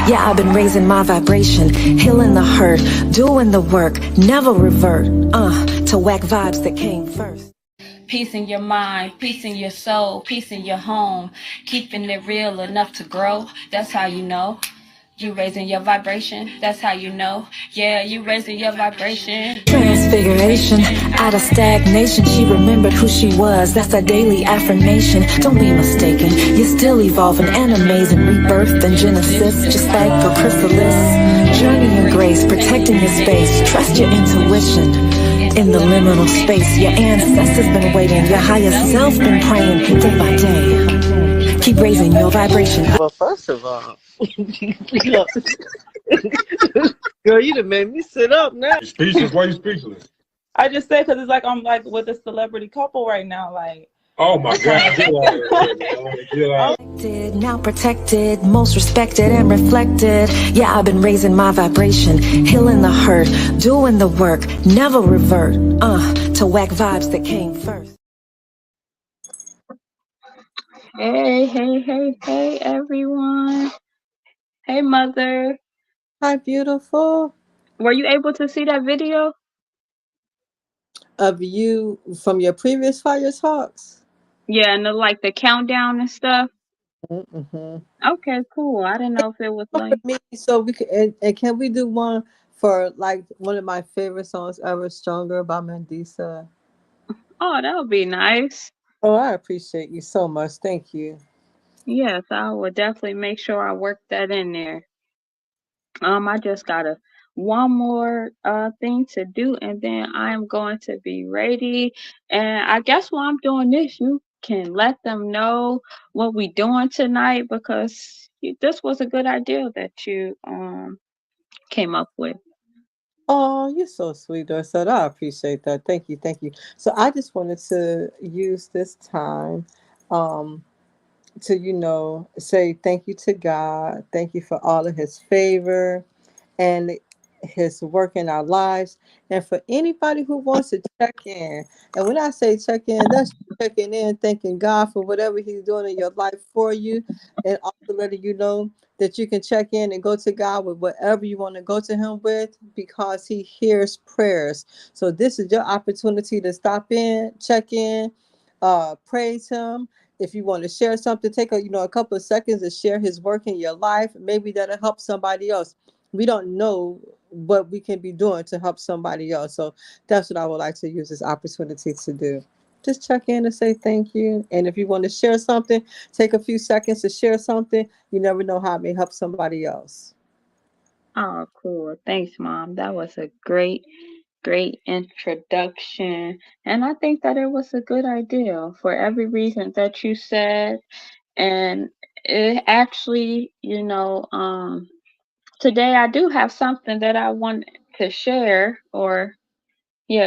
Yeah, I've been raising my vibration, healing the hurt, doing the work, never revert, to whack vibes that came first. Peace in your mind, peace in your soul, peace in your home, keeping it real enough to grow. That's how you know. You raising your vibration, that's how you know. Yeah, you raising your vibration. Transfiguration, out of stagnation, she remembered who she was. That's a daily affirmation. Don't be mistaken, you're still evolving and amazing. Rebirth and genesis, just like a chrysalis. Journey in grace, protecting your space. Trust your intuition. In the liminal space, your ancestors been waiting. Your higher self been praying day by day. Keep raising your vibration. Well, first of all, look, girl, you done made me sit up now. You speechless? Why you speechless? I just said because it's like I'm like with a celebrity couple right now. Like, oh my God! Get out. Now protected, most respected and reflected. Yeah, I've been raising my vibration, healing the hurt, doing the work, never revert, to whack vibes that came first. Hey, everyone. Hey, Mother. Hi, beautiful. Were you able to see that video? Of you from your previous Fire Talks? Yeah, and the countdown and stuff. Mm-hmm. Okay, cool. I didn't know if it was like me, so we can and can we do one for like one of my favorite songs ever, "Stronger" by Mandisa? Oh, that would be nice. Oh, I appreciate you so much. Thank you. Yes, I would definitely make sure I work that in there. I just got one more thing to do, and then I'm going to be ready. And I guess while I'm doing this, you can let them know what we doing tonight because this was a good idea that you came up with. Oh, you're so sweet, Dorset. I appreciate that. Thank you, thank you. So I just wanted to use this time to, say thank you to God. Thank you for all of his favor and his work in our lives. And for anybody who wants to check in, and when I say check in, that's checking in, thanking God for whatever he's doing in your life for you, and also letting you know that you can check in and go to God with whatever you want to go to him with, because he hears prayers. So this is your opportunity to stop in, check in, praise him. If you want to share something, take a couple of seconds to share his work in your life. Maybe that'll help somebody else. We don't know what we can be doing to help somebody else. So that's what I would like to use this opportunity to do. Just check in and say thank you. And if you want to share something, take a few seconds to share something. You never know how it may help somebody else. Oh, cool. Thanks, Mom. That was a great introduction. And I think that it was a good idea for every reason that you said. And it actually, today I do have something that I want to share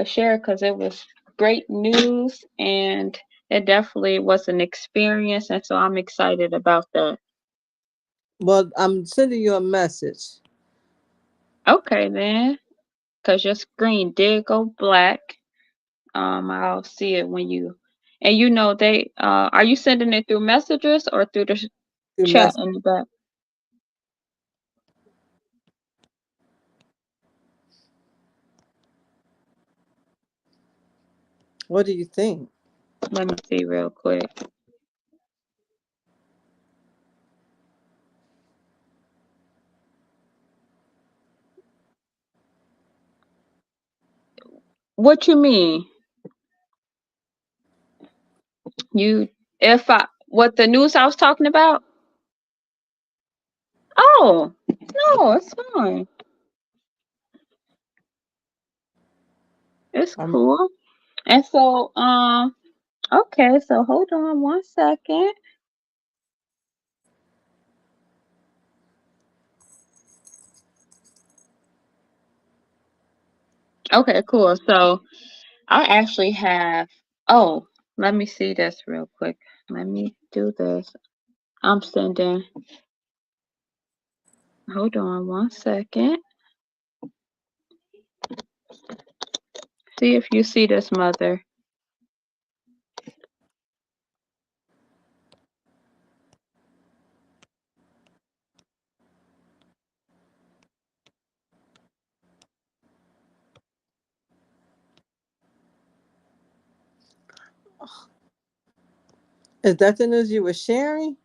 share because it was great news and it definitely was an experience. And so I'm excited about that. Well, I'm sending you a message. Okay, then. Because your screen did go black. I'll see it when you and they are you sending it through messages or through the chat in the back? What do you think? Let me see real quick. What you mean? What the news I was talking about? Oh, no, it's fine. It's cool. And so, okay, so hold on one second. Okay, cool. So I actually have, let me see this real quick. Let me do this. I'm sending, hold on one second. See if you see this, Mother. Is that the news you were sharing?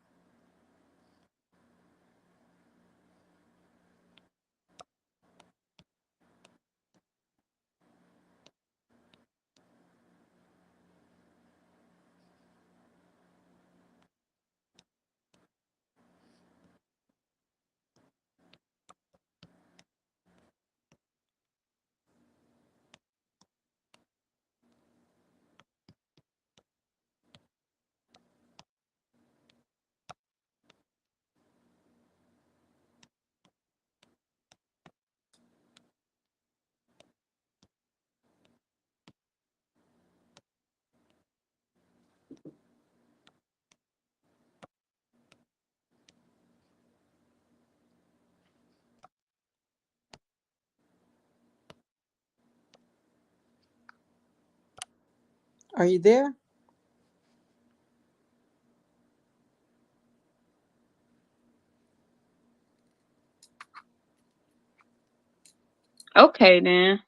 Are you there? Okay then.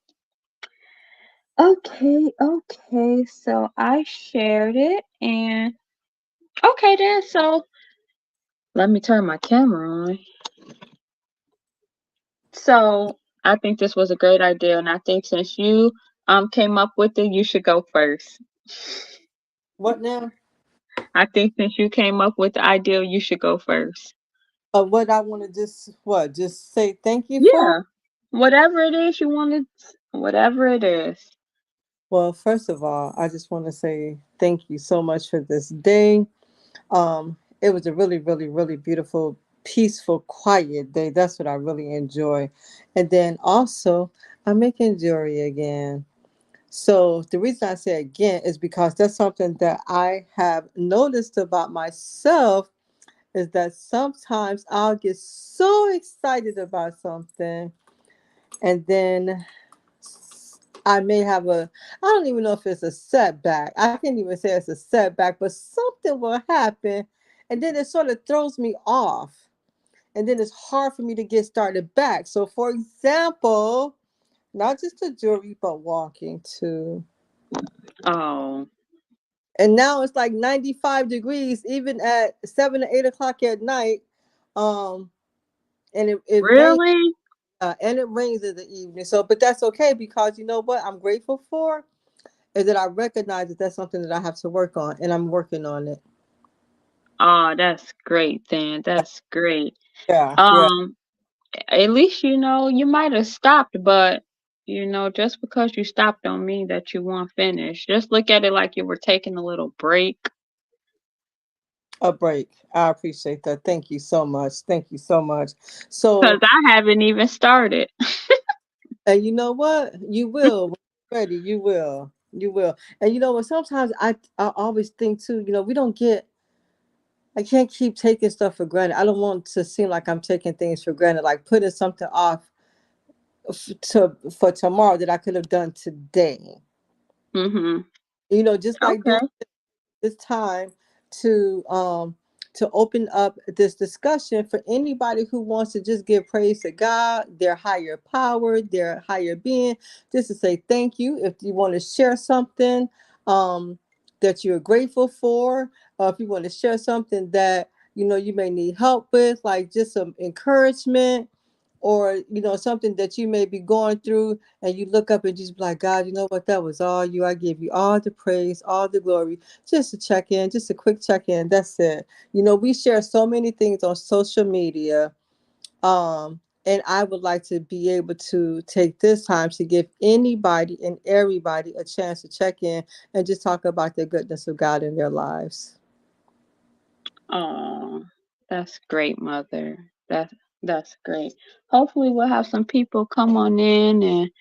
Okay. So I shared it and okay then. So let me turn my camera on. So I think this was a great idea, and I think since you came up with it, you should go first. What now? I think since you came up with the idea, you should go first. What I want to just say thank you for? Yeah. Whatever it is you wanted, whatever it is. Well, first of all, I just want to say thank you so much for this day. It was a really, really, really beautiful, peaceful, quiet day. That's what I really enjoy. And then also, I'm making jewelry again. So the reason I say again is because that's something that I have noticed about myself is that sometimes I'll get so excited about something and then I may have I don't even know if it's a setback. I can't even say it's a setback, but something will happen and then it sort of throws me off. And then it's hard for me to get started back. So, for example, not just the jewelry, but walking too. Oh, And now it's like 95 degrees, even at 7 or 8 o'clock at night. Um, and it rains, really? and it rains in the evening. So, but that's okay because you know what I'm grateful for is that I recognize that that's something that I have to work on, and I'm working on it. Oh, that's great then. That's great. Yeah, yeah. Um, at least you might have stopped, but just because you stopped don't mean that you won't finish. Just look at it like you were taking a little break. A break. I appreciate that. Thank you so much. Thank you so much. Cause So, I haven't even started. and you know what? You will when you're ready. You will. You will. And you know what? Sometimes I always think too. You know, we don't get. I can't keep taking stuff for granted. I don't want to seem like I'm taking things for granted, like putting something off for tomorrow that I could have done today. Mhm. You know, just like doing Okay. this time to um to open up this discussion for anybody who wants to just give praise to God, their higher power, their higher being, just to say thank you. If you want to share something um that you're grateful for, or if you want to share something that you may need help with, like just some encouragement, or something that you may be going through and you look up and just be like, God, you know what, that was all you. I give you all the praise, all the glory. Just a check in, just a quick check in. That's it. We share so many things on social media. And I would like to be able to take this time to give anybody and everybody a chance to check in and just talk about the goodness of God in their lives. Oh, that's great, Mother. That's great. Hopefully we'll have some people come on in and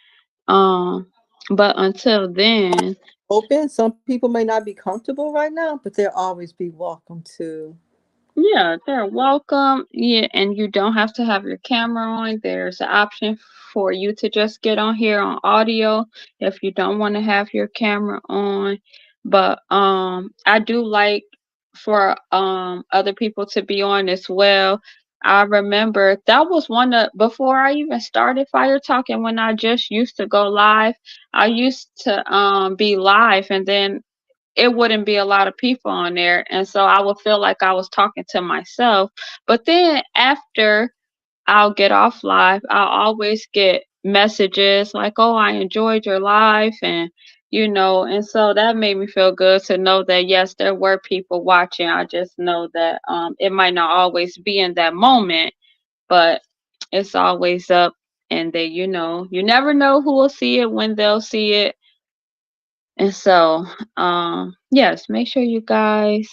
but until then, Open. Some people may not be comfortable right now, but they'll always be welcome to. yeah, they're welcome. Yeah, and you don't have to have your camera on. There's an option for you to just get on here on audio if you don't want to have your camera on. But I do like for other people to be on as well. I remember that was one of before I even started Fire Talking when I just used to go live. I used to be live and then it wouldn't be a lot of people on there. And so I would feel like I was talking to myself. But then after I'll get off live, I'll always get messages like, "Oh, I enjoyed your live," and and so that made me feel good to know that yes, there were people watching. I just know that it might not always be in that moment, but it's always up, and they, you never know who will see it when they'll see it. And so, yes, make sure you guys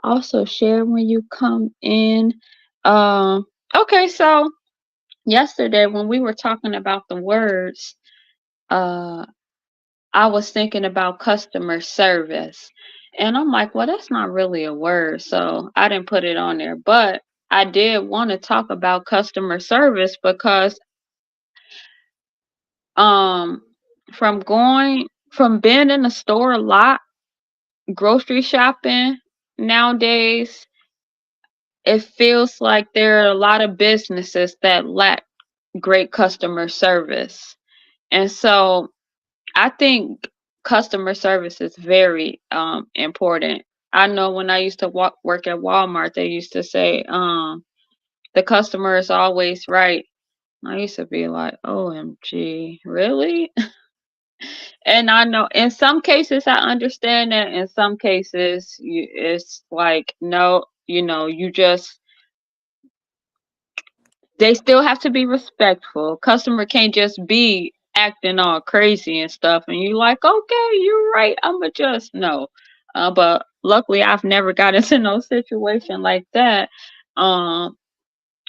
also share when you come in. Um, okay, so yesterday when we were talking about the words, uh, I was thinking about customer service. And I'm like, well, that's not really a word, so I didn't put it on there. But I did want to talk about customer service because um from being in the store a lot, grocery shopping nowadays, it feels like there are a lot of businesses that lack great customer service. And so I think customer service is very important. I know when I used to work at Walmart, they used to say, the customer is always right. I used to be like, OMG, really? And I know in some cases I understand that. In some cases, it's like, no, you just they still have to be respectful. Customer can't just be acting all crazy and stuff, and you like, okay, you're right, I'ma just no. But luckily, I've never got into no situation like that. Um,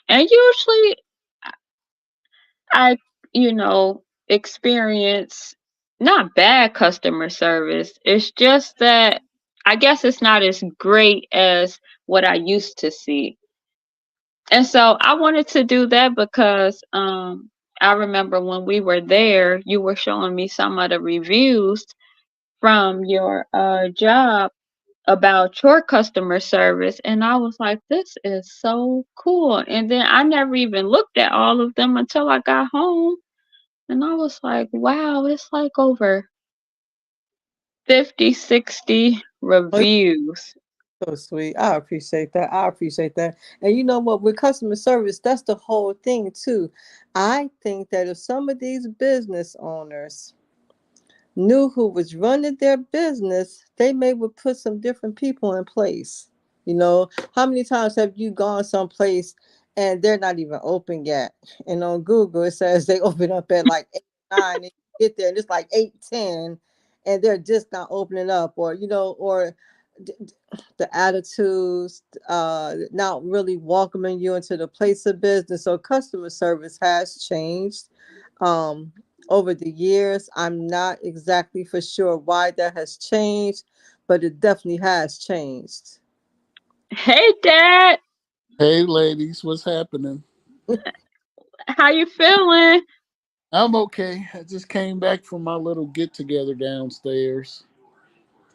and usually, I, experience not bad customer service. It's just that I guess it's not as great as what I used to see. And so I wanted to do that because I remember when we were there, you were showing me some of the reviews from your job about your customer service, and I was like, this is so cool. And then I never even looked at all of them until I got home, and I was like, wow, it's like over 50, 60 Oh, reviews. so sweet. I appreciate that. I appreciate that. And you know what? With customer service, that's the whole thing too. I think that if some of these business owners knew who was running their business, they may would put some different people in place. You know, how many times have you gone someplace and they're not even open yet? And on Google it says they open up at like 8, 9, and you get there and it's like 8:10, and they're just not opening up, or or the attitudes, not really welcoming you into the place of business. So customer service has changed um, over the years. I'm not exactly for sure why that has changed, but it definitely has changed. Hey, Dad, Hey, ladies, what's happening? how you feeling? I'm okay. I just came back from my little get together downstairs.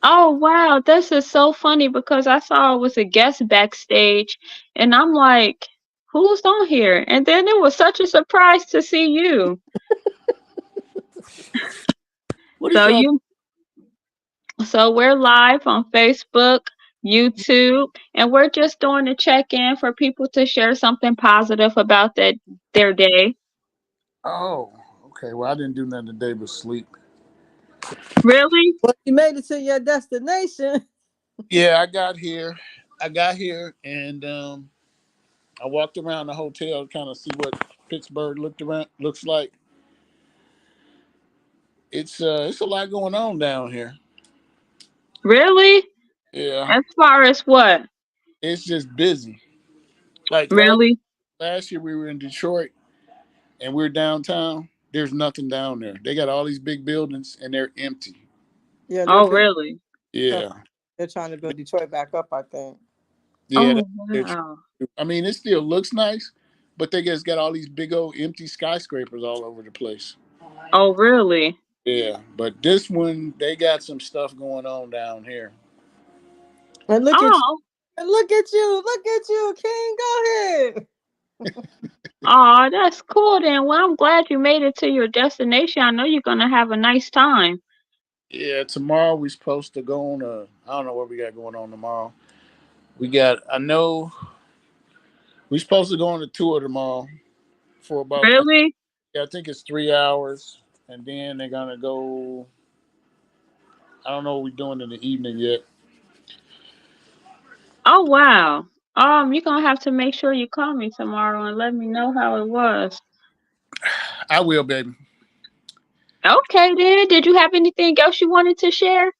Oh wow, this is so funny because I saw it was a guest backstage, and I'm like, who's on here? And then it was such a surprise to see you. What are you So talking? you so we're live on Facebook, YouTube, and we're just doing a check-in for people to share something positive about their day. Oh, okay. Well, I didn't do nothing today but sleep. Really? Well, you made it to your destination. Yeah, I got here. And I walked around the hotel to kind of see what Pittsburgh looks like. It's a lot going on down here. Really? Yeah, As far as what? it's just busy. Like Really? last year we were in Detroit and we are downtown. There's nothing down there. They got all these big buildings and they're empty. Yeah, Oh, really? Yeah. they're trying to build Detroit back up, I think. Yeah, Oh, they're wow. I mean, it still looks nice, but they just got all these big old empty skyscrapers all over the place. Oh, really? Yeah, but this one, they got some stuff going on down here. And look at you. Oh, And look at you. Look at you, King. Go ahead. oh, that's cool then. Well, I'm glad you made it to your destination. I know you're gonna have a nice time. Yeah, tomorrow we supposed to go on a. I don't know what we got going on tomorrow. We got. I know we supposed to go on a tour tomorrow for about. Really? I think it's 3 hours, and then they're gonna go. I don't know what we're doing in the evening yet. Oh wow. You're gonna have to make sure you call me tomorrow and let me know how it was. I will, baby. Okay then. Did you have anything else you wanted to share?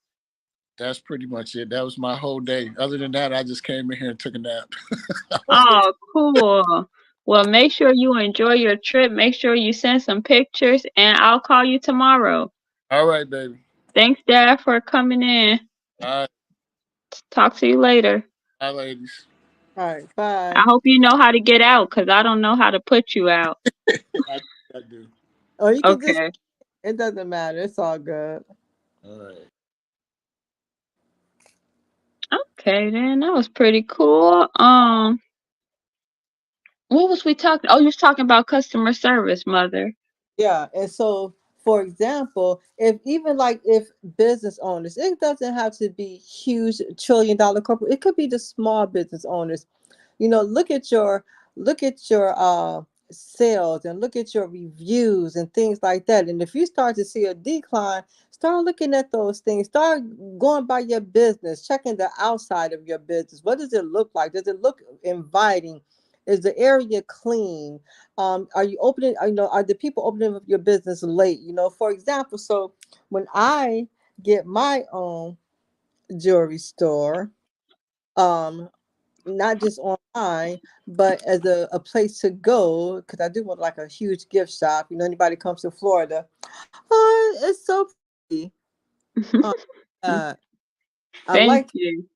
That's pretty much it. That was my whole day. Other than that, I just came in here and took a nap. Oh, cool. Well, make sure you enjoy your trip. Make sure you send some pictures, and I'll call you tomorrow. All right, baby. Thanks, Dad, for coming in. All right, Talk to you later. bye, ladies. All right, I bye. hope you know how to get out, because I don't know how to put you out. I, I do. Or you can just, Okay. it doesn't matter. It's all good. All right. Okay, then. That was pretty cool. What was we talking? Oh, you was talking about customer service, Mother. Yeah, and so for example, if even like if business owners, it doesn't have to be huge $1 trillion corporate. It could be the small business owners. Look at your sales and look at your reviews and things like that. And if you start to see a decline, start looking at those things. Start going by your business, checking the outside of your business. What does it look like? Does it look inviting? Is the area clean? Are you opening? Are the people opening up your business late? For example, so when I get my own jewelry store, um, not just online, but as a place to go, because I do want like a huge gift shop. Anybody comes to Florida, it's so pretty. Uh, uh, I Thank like, you.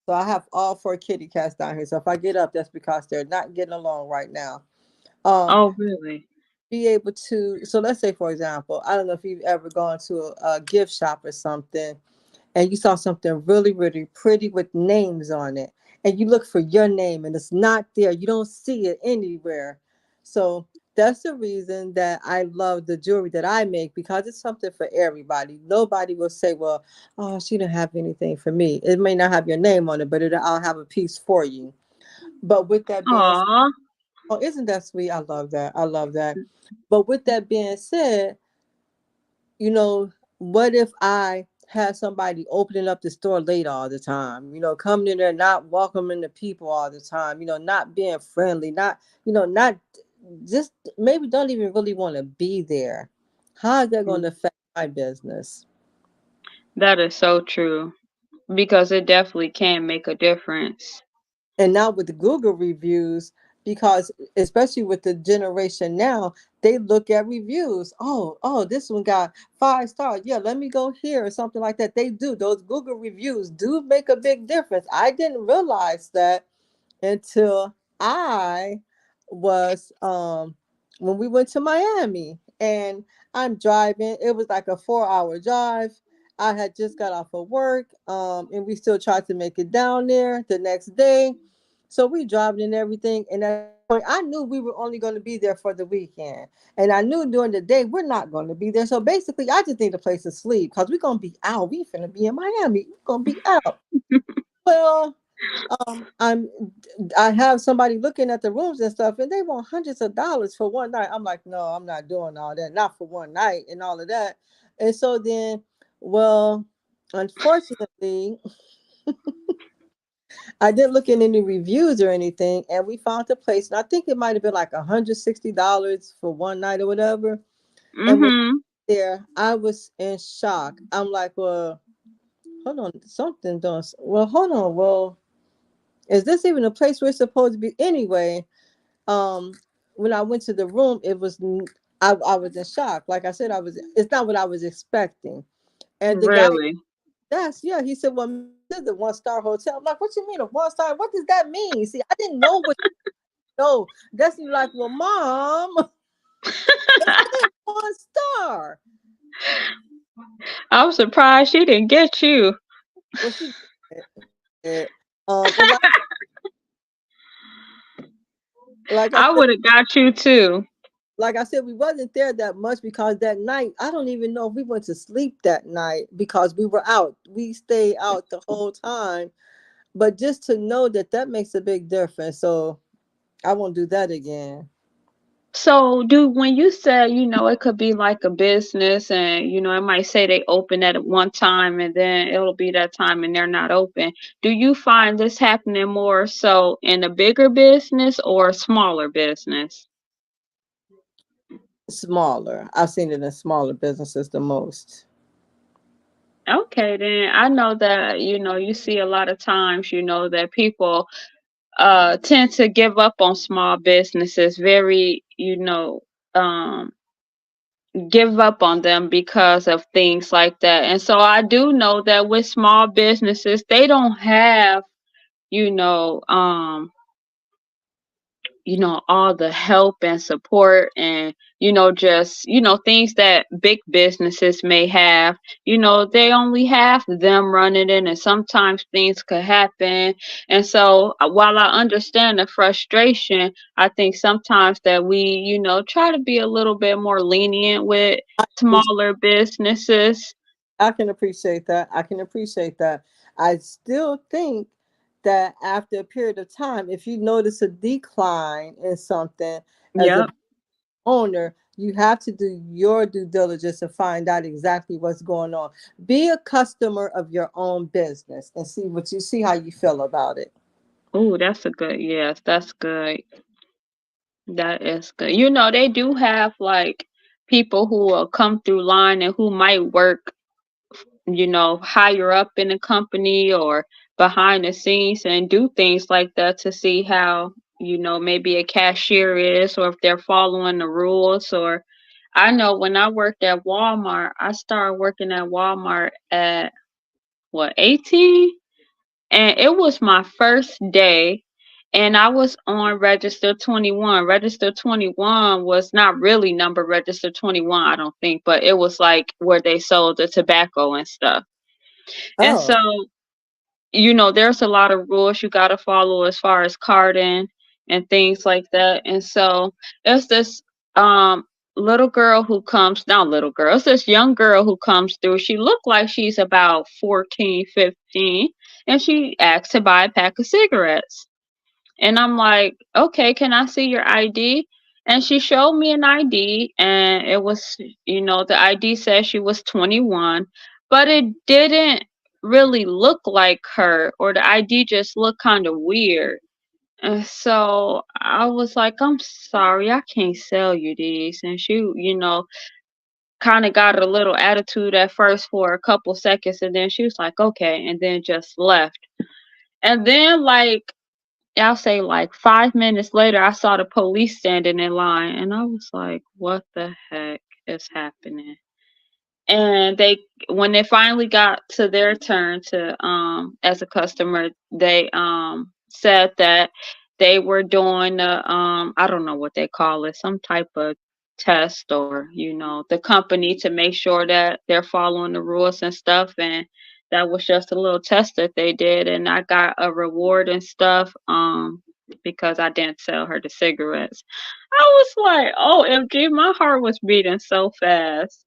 so I have all 4 kitty cats down here. So if I get up, that's because they're not getting along right now. Um, Oh, really? be able to, so let's say, for example, I don't know if you've ever gone to a gift shop or something and you saw something really, really pretty with names on it, and you look for your name and it's not there, you don't see it anywhere. So that's the reason that I love the jewelry that I make, because it's something for everybody. Nobody will say, well, oh, she didn't have anything for me. It may not have your name on it, but I'll have a piece for you. But with that being said, Aw. oh, isn't that sweet? I love that. I love that. But with that being said, you know, what if I have somebody opening up the store late all the time, coming in there, not welcoming the people all the time, not being friendly, not just maybe don't even really want to be there. How is that going to affect my business? That is so true because it definitely can make a difference. And now with the Google reviews, because especially with the generation now, they look at reviews. Oh, this one got 5 stars. Yeah, let me go here or something like that. They do. Those Google reviews do make a big difference. I didn't realize that until I was when we went to Miami, and I'm driving. It was like a 4-hour drive. I had just got off of work, and we still tried to make it down there the next day. So we driving and everything, and at that point, I knew we were only going to be there for the weekend, and I knew during the day we're not going to be there. So basically, I just need a place to sleep because we're gonna be out. We finna be in Miami. We're gonna be out. Well, I'm I have somebody looking at the rooms and stuff, and they want hundreds of dollars for one night. I'm like, no, I'm not doing all that, not for one night and all of that. And so then, well, unfortunately, I didn't look in any reviews or anything, and we found a place, and I think it might have been like $160 for one night or whatever. And when Mhm. there, I was in shock. I'm like, well, hold on, something doing. Well, hold on, well, is this even a place we're supposed to be anyway? um when I went to the room, it was I was in shock. Like I said, it's not what I was expecting. And the guy, Really? yeah, he said, well, this is a 1-star hotel. I'm like, what you mean a 1-star? What does that mean? See, I didn't know what. No, that's like, well, mom, it said 1-star. I'm surprised she didn't get you. Well, she did. And like I I said, would have got you too. like I said, we wasn't there that much because that night, I don't even know if we went to sleep that night because we were out. We stayed out the whole time. But just to know that that makes a big difference. So I won't do that again. So, do when you say, it could be like a business and, it might say they open at one time and then it'll be that time and they're not open. Do you find this happening more so in a bigger business or a smaller business? Smaller. I've seen it in smaller businesses the most. Okay, then I know that, you see a lot of times, that people tend to give up on small businesses very, um give up on them because of things like that. And so I do know that with small businesses, they don't have, you know, um, all the help and support and, just, things that big businesses may have, they only have them running it and sometimes things could happen. And so while I understand the frustration, I think sometimes that we, try to be a little bit more lenient with smaller businesses. I can appreciate that. I can appreciate that. I still think that after a period of time, if you notice a decline in something as a Yep. owner, you have to do your due diligence and find out exactly what's going on. Be a customer of your own business and see how you feel about it. Oh, that's a good, yes, that's good. That is good. They do have like people who will come through line and who might work, higher up in the company or behind the scenes and do things like that to see how, maybe a cashier is or if they're following the rules. Or I know when I worked at Walmart, I started working at Walmart at what, 18? And it was my first day and I was on register 21. Register 21 was not really number register 21, I don't think, but it was like where they sold the tobacco and stuff. And so, Oh, there's a lot of rules you got to follow as far as carding and things like that. And so, it's this um little girl who comes, not little girl, it's this young girl who comes through. She looked like she's about 14, 15, and she asked to buy a pack of cigarettes. And I'm like, okay, can I see your ID? And she showed me an ID, and it was, the ID says she was 21, but it didn't really look like her, or the ID just looked kind of weird. And so I was like, I'm sorry, I can't sell you these. And she, kind of got a little attitude at first for a couple seconds, and then she was like, okay, and then just left. And then, like, I'll say like 5 minutes later, I saw the police standing in line, and I was like, "What the heck is happening?" And when they finally got to their turn to as a customer, they said that they were doing I don't know what they call it, some type of test, or the company to make sure that they're following the rules and stuff. And that was just a little test that they did, and I got a reward and stuff because I didn't sell her the cigarettes. I was like, OMG, my heart was beating so fast.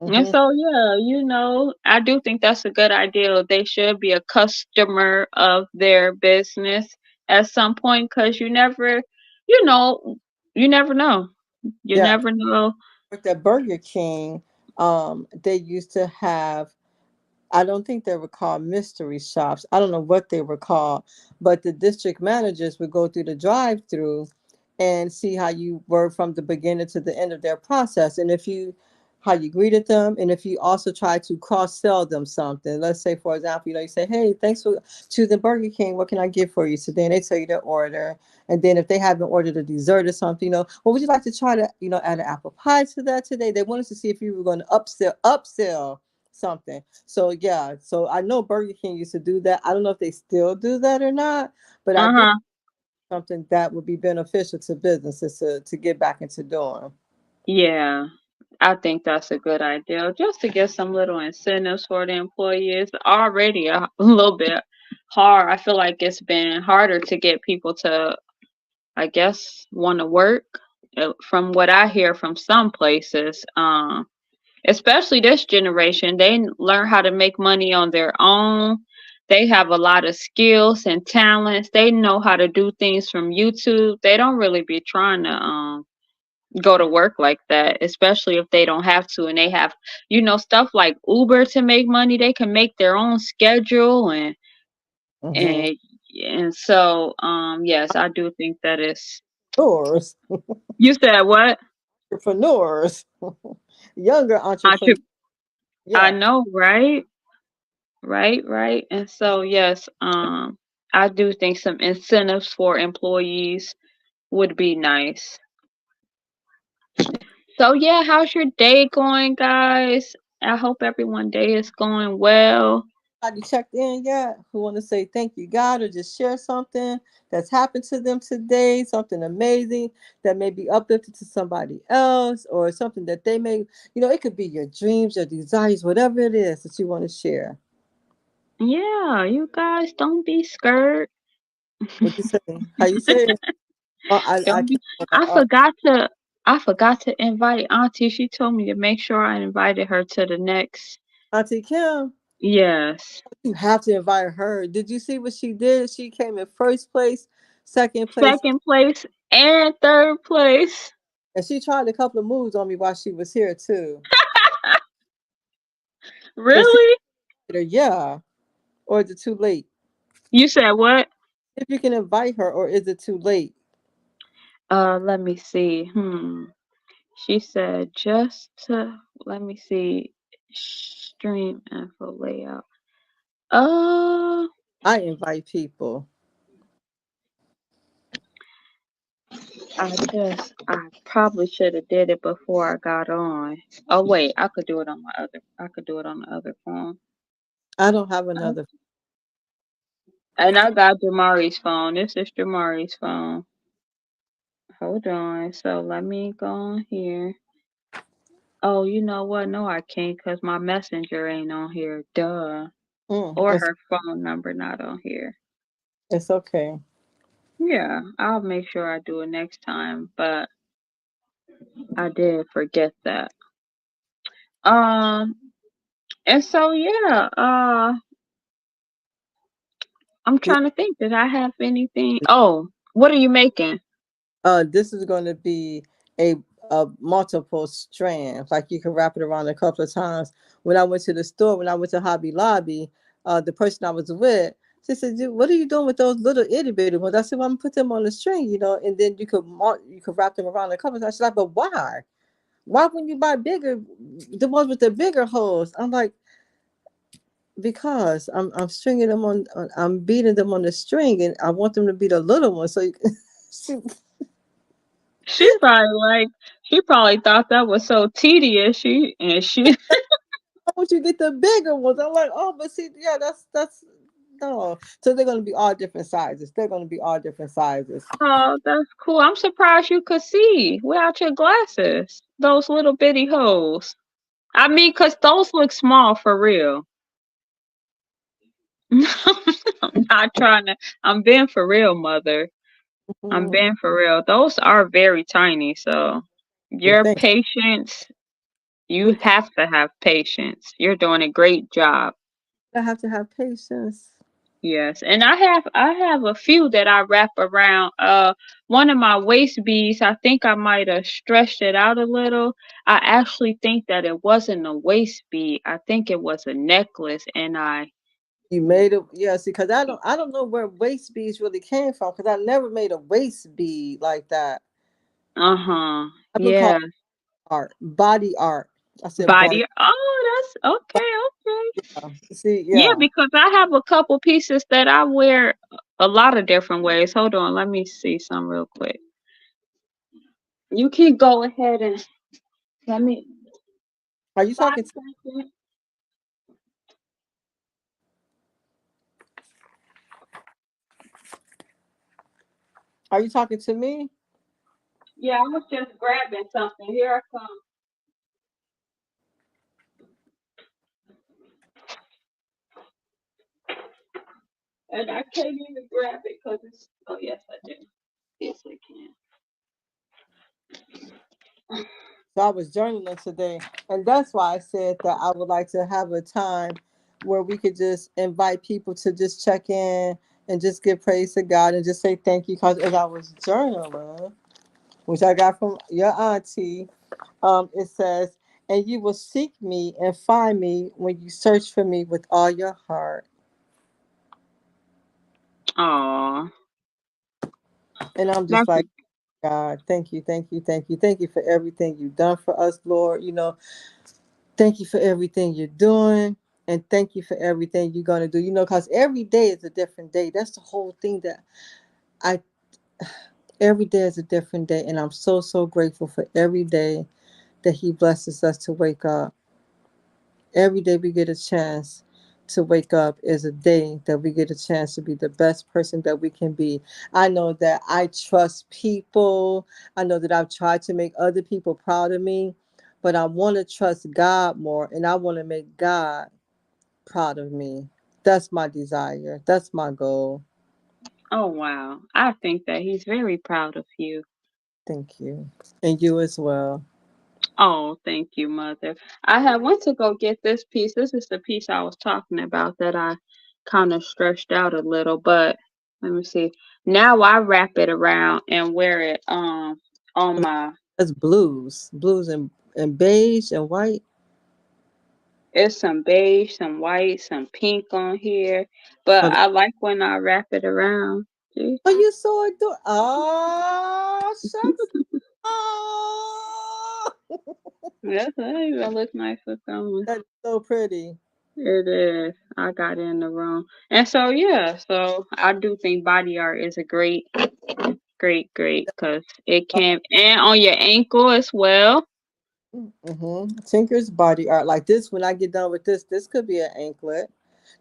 And hmm so, yeah, I do think that's a good idea. They should be a customer of their business at some point, because you know, you never know. You yeah. never know. With that Burger King, they used to have, I don't think they were called mystery shops. I don't know what they were called, but the district managers would go through the drive-through and see how you were from the beginning to the end of their process. And if you, how you greeted them, and if you also try to cross-sell them something. Let's say, for example, you say, hey, thanks for choosing Burger King. What can I get for you today? And they tell you their order. And then if they haven't ordered a dessert or something, well, would you like to try to, add an apple pie to that today? They wanted to see if you were going to upsell something. So yeah, so I know Burger King used to do that. I don't know if they still do that or not, but I think Uh-huh. something that would be beneficial to businesses to get back into doing. Yeah. I think that's a good idea. Just to get some little incentives for the employees. Already a little bit hard. I feel like it's been harder to get people to, I guess, want to work from what I hear from some places, especially this generation, they learn how to make money on their own. They have a lot of skills and talents. They know how to do things from YouTube. They don't really be trying to go to work like that, especially if they don't have to, and they have, stuff like Uber to make money. They can make their own schedule, Mm-hmm. and and so yes, I do think that is. Entrepreneurs, You said what? entrepreneurs, younger I entrepreneurs. should. I Yeah, know, right? Right, right. And so yes, I do think some incentives for employees would be nice. So yeah, how's your day going, guys? I hope everyone day is going well. anybody checked in yet? Who want to say thank you, God, or just share something that's happened to them today, something amazing that may be uplifted to somebody else, or something that they may, it could be your dreams, your desires, whatever it is that you want to share. Yeah, you guys don't be scared. What you say? How you say it? Oh, I Don't be. can't. I forgot to. I forgot to invite Auntie. She told me to make sure I invited her to the next. Auntie Kim, Yes, you have to invite her. Did you see what she did? She came in first place, second place, second place and third place. and she tried a couple of moves on me while she was here too. But see, Really? yeah, or is it too late? You said what? If you can invite her, or is it too late? Let me see. She said just to let me see. Stream info layout. Uh, I invite people. I probably should have did it before I got on. Oh wait, I could do it on I could do it on the other phone. I don't have Uh, another. And I got Jamari's phone. This is Jamari's phone. Hold on. So let me go on here. Oh, you know what? No, I can't because my messenger ain't on here. Duh. Mm, Or it's her phone number not on here. it's okay. Yeah, I'll make sure I do it next time, but I did forget that. Um, and so yeah, I'm Yeah. trying to think. Did I have anything? Oh, what are you making? This is going to be a multiple strands. Like you can wrap it around a couple of times. When I went to the store, when I went to Hobby Lobby, the person I was with, she said, "What are you doing with those little itty bitty ones?" I said, "Well, I'm gonna put them on the string, and then you could wrap them around a couple of times." She's like, "But why? Why wouldn't you buy bigger, the ones with the bigger holes?" I'm like, because I'm stringing them I'm beating them on the string, and I want them to be the little ones. So she, She probably she probably thought that was so tedious. She why don't you get the bigger ones? I'm like, oh, but see, yeah, that's no. So they're gonna be all different sizes. They're gonna be all different sizes. Oh, that's cool. I'm surprised you could see without your glasses. Those little bitty holes. I mean, 'cause those look small for real. I'm not trying to. I'm being for real, mother. I'm Mhm. being for real. Those are very tiny, so You your think patience, you we have to have patience. You're doing a great job. I have to have patience. Yes, and I have a few that I wrap around. One of my waist beads, I think I might have stretched it out a little. I actually think that it wasn't a waist bead. I think it was a necklace, and You made it, yes, because I don't know where waist beads really came from because I never made a waist bead like that. uh-huh. I've been called Yeah. art, body art. I said body. Body. Oh, that's okay, okay. See, Yeah, yeah. because I have a couple pieces that I wear a lot of different ways. Hold on, let me see some real quick. You can go ahead and let me Are you 5 talking? seconds. Are you talking to me? Yeah, I was just grabbing something. Here I come. And I can't even grab it because it's. Oh, yes, I do. Yes, I can. So I was journaling today, and that's why I said that I would like to have a time where we could just invite people to just check in and just give praise to God and just say thank you. Because as I was journaling, which I got from your auntie, it says, "And you will seek me and find me when you search for me with all your heart." Oh, And I'm just that's like, God, thank you, thank you, thank you, thank you for everything you've done for us, Lord. Thank you for everything you're doing. And thank you for everything you're going to do. Because every day is a different day. That's the whole thing that I, every day is a different day. And I'm so, so grateful for every day that He blesses us to wake up. Every day we get a chance to wake up is a day that we get a chance to be the best person that we can be. I know that I trust people. I know that I've tried to make other people proud of me, but I want to trust God more, and I want to make God proud of me. That's my desire. That's my goal. oh wow. I think that he's very proud of you. Thank you. And you as well. Oh, thank you, mother. I had went to go get this piece. This is the piece I was talking about that I kind of stretched out a little, but let me see. Now I wrap it around and wear it on my That's blues. Blues and beige and white. it's some beige, some white, some pink on here. But Oh, I like when I wrap it around. See? oh, you so adorable. Oh, shucks. Oh, Yes, that even look nice with them. that's so pretty. It is. I got in the room. And so yeah, so I do think body art is a great because it can and on your ankle as well. Tinker's body art. Like this, when I get done with this could be an anklet.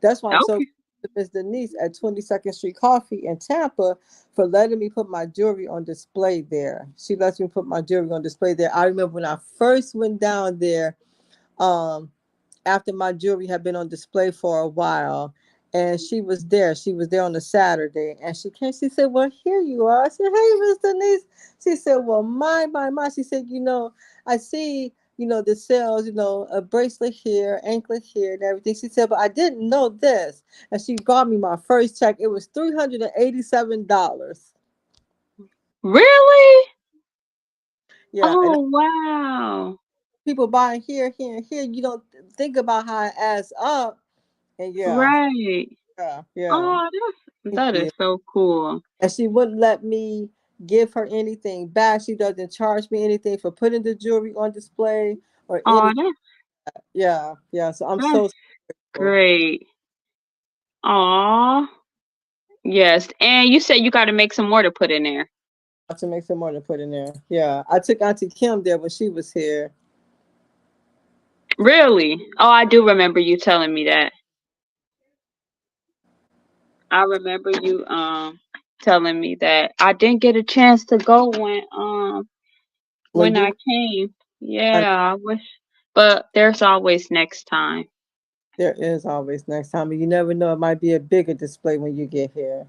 That's why I'm so Okay. grateful to Miss Denise at 22nd Street Coffee in Tampa for letting me put my jewelry on display there. She lets me put my jewelry on display there. I remember when I first went down there, um, after my jewelry had been on display for a while. And she was there. She was there on a Saturday. And she came, she said, "Well, here you are." I said, "Hey, Miss Denise." She said, "Well, my." She said, "I see, the sales, a bracelet here, anklet here, and everything." She said, "But I didn't know this." And she got me my first check. It was $387. Really? Yeah. And Oh wow. people buying here, and here. You don't think about how it adds up. And yeah, Right. yeah. Oh, Thank that is you. so cool. And she wouldn't let me give her anything back. She doesn't charge me anything for putting the jewelry on display or Oh, any. Yeah, yeah. So I'm that's so thankful great. Aw. Yes. And you said you got to make some more to put in there. to make some more to put in there. Yeah, I took Auntie Kim there when she was here. Really? Oh, I do remember you telling me that. I remember you telling me that. I didn't get a chance to go When when you I came. Yeah, I wish, but there's always next time. there is always next time, and you never know. It might be a bigger display when you get here.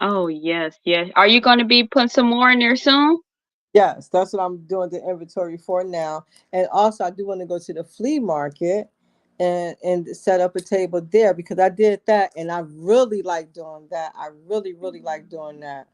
Oh, yes, yes. Are you going to be putting some more in there soon? Yes, that's what I'm doing the inventory for now. And also, I do want to go to the flea market and set up a table there because I did that and I really like doing that. I really, really like doing that.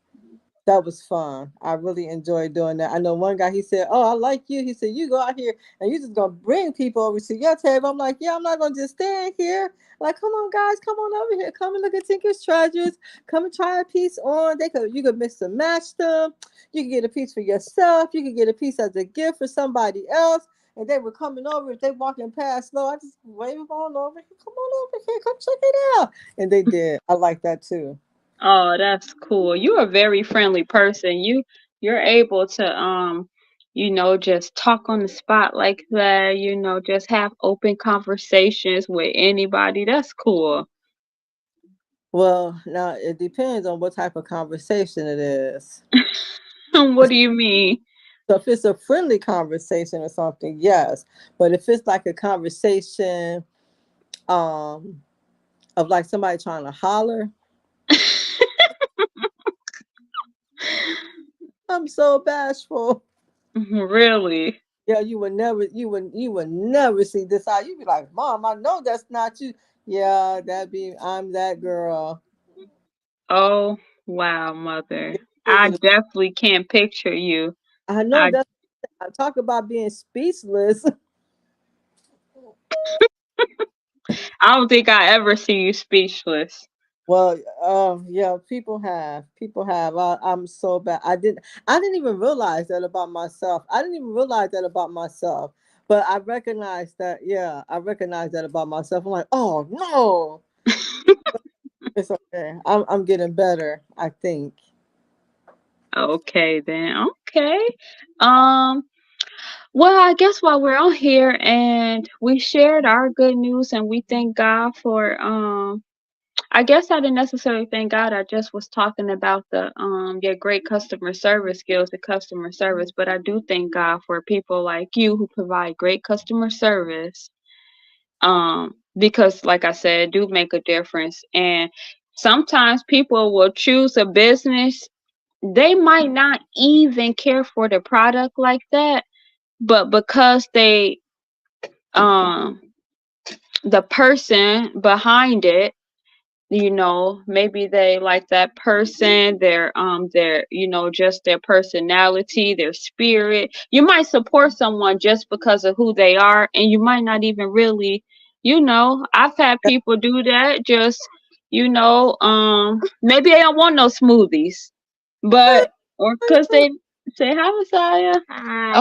That was fun. I really enjoyed doing that. I know one guy, he said, "Oh, I like you." He said, "You go out here and you just gonna bring people over to your table." I'm like, "Yeah, I'm not gonna just stand here. Like, come on, guys, come on over here. Come and look at Tinker's Treasures. Come and try a piece on. You could mix and match them. You can get a piece for yourself. You can get a piece as a gift for somebody else." And they were coming over. If they walking past slow, I just wave on over here. Come on over here. Come check it out. And they did. I like that too. Oh, that's cool. You're a very friendly person. You're able to just talk on the spot like that, just have open conversations with anybody. That's cool. Well, now it depends on what type of conversation it is. What do you mean? So if it's a friendly conversation or something, yes. But if it's like a conversation um of like somebody trying to holler, I'm so bashful. Really? Yeah, you would never see this out. You'd be like, Mom, I know that's not you. Yeah, I'm that girl. Oh, wow, mother. It I is. definitely can't picture you. I know I that. I talk about being speechless. I don't think I ever see you speechless. Well, yeah, people have. I'm so bad. I didn't even realize that about myself. I didn't even realize that about myself. But I recognize that. Yeah, I recognize that about myself. I'm like, oh no, it's okay. I'm getting better. I think. Okay then. Okay. Um, well, I guess while we're on here and we shared our good news and we thank God for I guess I didn't necessarily thank God. I just was talking about the your great customer service skills, the customer service, but I do thank God for people like you who provide great customer service. Because like I said, it do make a difference. And sometimes people will choose a business, they might not even care for the product like that, but because they um the person behind it, maybe they like that person, their just their personality, their spirit. You might support someone just because of who they are, and you might not even really, I've had people do that, just maybe they don't want no smoothies, but or because they say, hi, Messiah.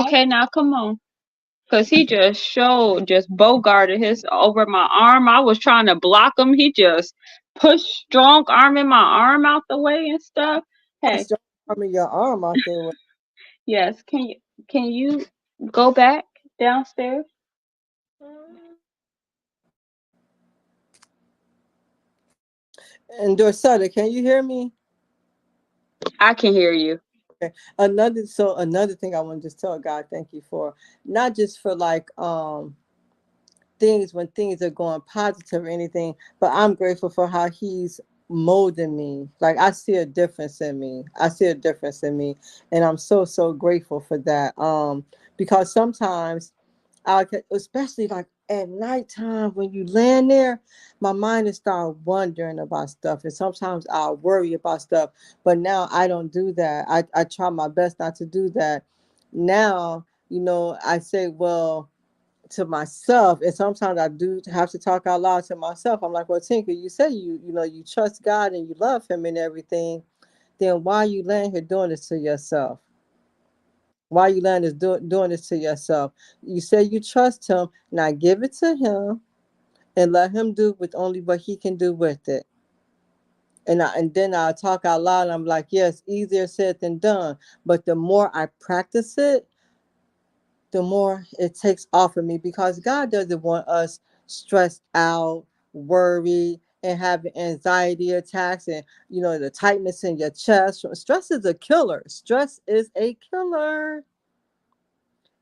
Okay, now come on. Cause he just bogarted his over my arm. I was trying to block him. He just pushed strong arming my arm out the way and stuff. Hey, Strong arming your arm out there. yes, can you go back downstairs? And Dorsetta, can you hear me? I can hear you. Okay. Another thing I want to just tell God, thank you for not just for like things when things are going positive or anything, but I'm grateful for how he's molding me. Like I see a difference in me. I see a difference in me. And I'm so grateful for that. Because sometimes especially like at nighttime when you land there, my mind is start wondering about stuff. And sometimes I'll worry about stuff. But now I don't do that. I try my best not to do that. Now, I say, well, to myself, and sometimes I do have to talk out loud to myself. I'm like, well, Tinker, you say you trust God and you love him and everything, then why are you laying here doing this to yourself? Why are you laying this doing this to yourself? You say you trust him, now give it to him and let him do with only what he can do with it. And then I talk out loud and I'm like, yes, easier said than done. But the more I practice it, the more it takes off of me, because God doesn't want us stressed out, worried, and having anxiety attacks and the tightness in your chest. Stress is a killer. Stress is a killer.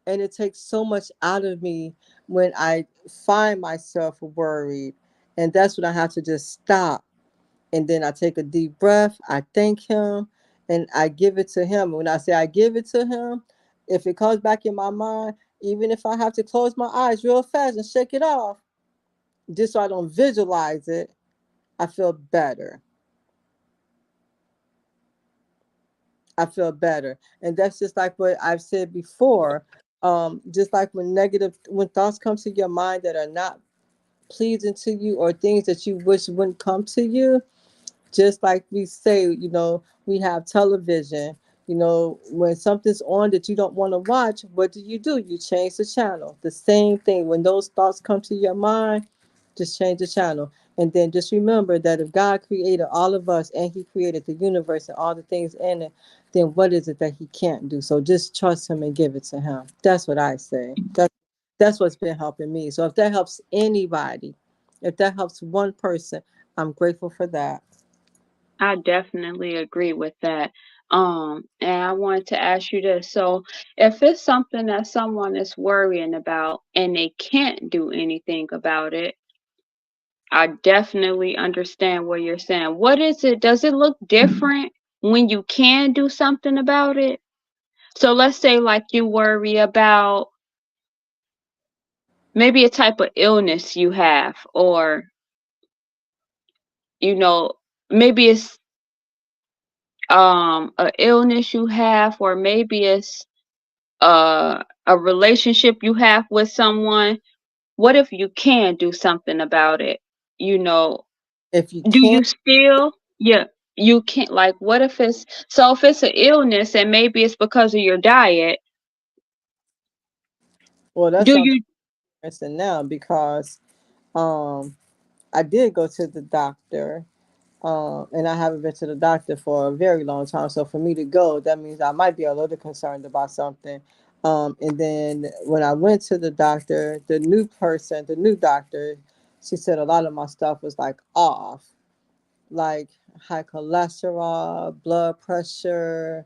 And it takes so much out of me when I find myself worried. And that's when I have to just stop. And then I take a deep breath. I thank him and I give it to him. When I say I give it to him, if it comes back in my mind, even if I have to close my eyes real fast and shake it off, just so I don't visualize it, I feel better. I feel better. And that's just like what I've said before. Just like when thoughts come to your mind that are not pleasing to you, or things that you wish wouldn't come to you, just like we say, we have television. When something's on that you don't want to watch, what do? You change the channel. The same thing. When those thoughts come to your mind, just change the channel. And then just remember that if God created all of us and he created the universe and all the things in it, then what is it that he can't do? So just trust him and give it to him. That's what I say. That's what's been helping me. So if that helps anybody, if that helps one person, I'm grateful for that. I definitely agree with that. And I wanted to ask you this. So, if it's something that someone is worrying about and they can't do anything about it, I definitely understand what you're saying. What is it? Does it look different when you can do something about it? So let's say like you worry about maybe a type of illness you have, or you know, maybe it's a illness you have, or maybe it's a relationship you have with someone. What if you can do something about it? You know, If you do can't, you still, yeah, you can't, like, what if it's, so if it's an illness and maybe it's because of your diet, well, that's do something you, interesting now because um I did go to the doctor. And I haven't been to the doctor for a very long time. So for me to go, that means I might be a little concerned about something. And then when I went to the doctor, the new doctor, she said a lot of my stuff was like off, like high cholesterol, blood pressure,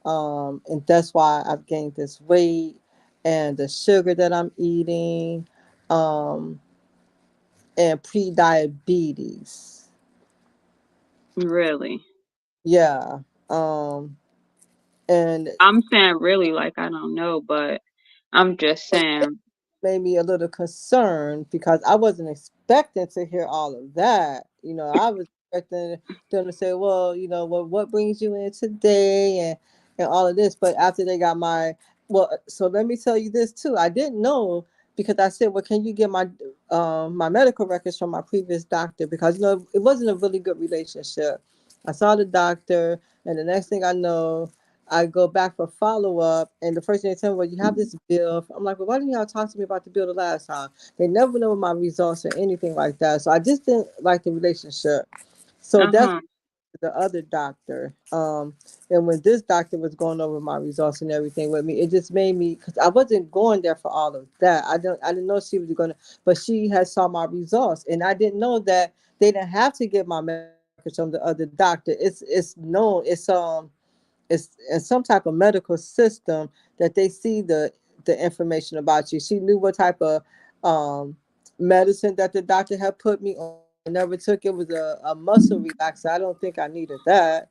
and that's why I've gained this weight and the sugar that I'm eating, um, and pre-diabetes. really? Yeah. Um, and I'm saying really, like, I don't know, but I'm just saying, made me a little concerned because I wasn't expecting to hear all of that. I was expecting them to say, "Well, what brings you in today?" and all of this. But after they got so let me tell you this too. I didn't know because I said, "Well, can you get my medical records from my previous doctor?" Because it wasn't a really good relationship. I saw the doctor, and the next thing I know, I go back for follow up, and the first thing they tell me, "Well, you have this bill." I'm like, "Well, why didn't y'all talk to me about the bill the last time?" They never know my results or anything like that. So I just didn't like the relationship. So that's uh-huh, the other doctor. And when this doctor was going over my results and everything with me, it just made me, because I wasn't going there for all of that. I didn't know she was going to, but she had saw my results, and I didn't know that they didn't have to get my records from the other doctor. It's known. It's in some type of medical system that they see the information about you. She knew what type of um, medicine that the doctor had put me on. I never took it. Was a muscle relaxer. I don't think I needed that.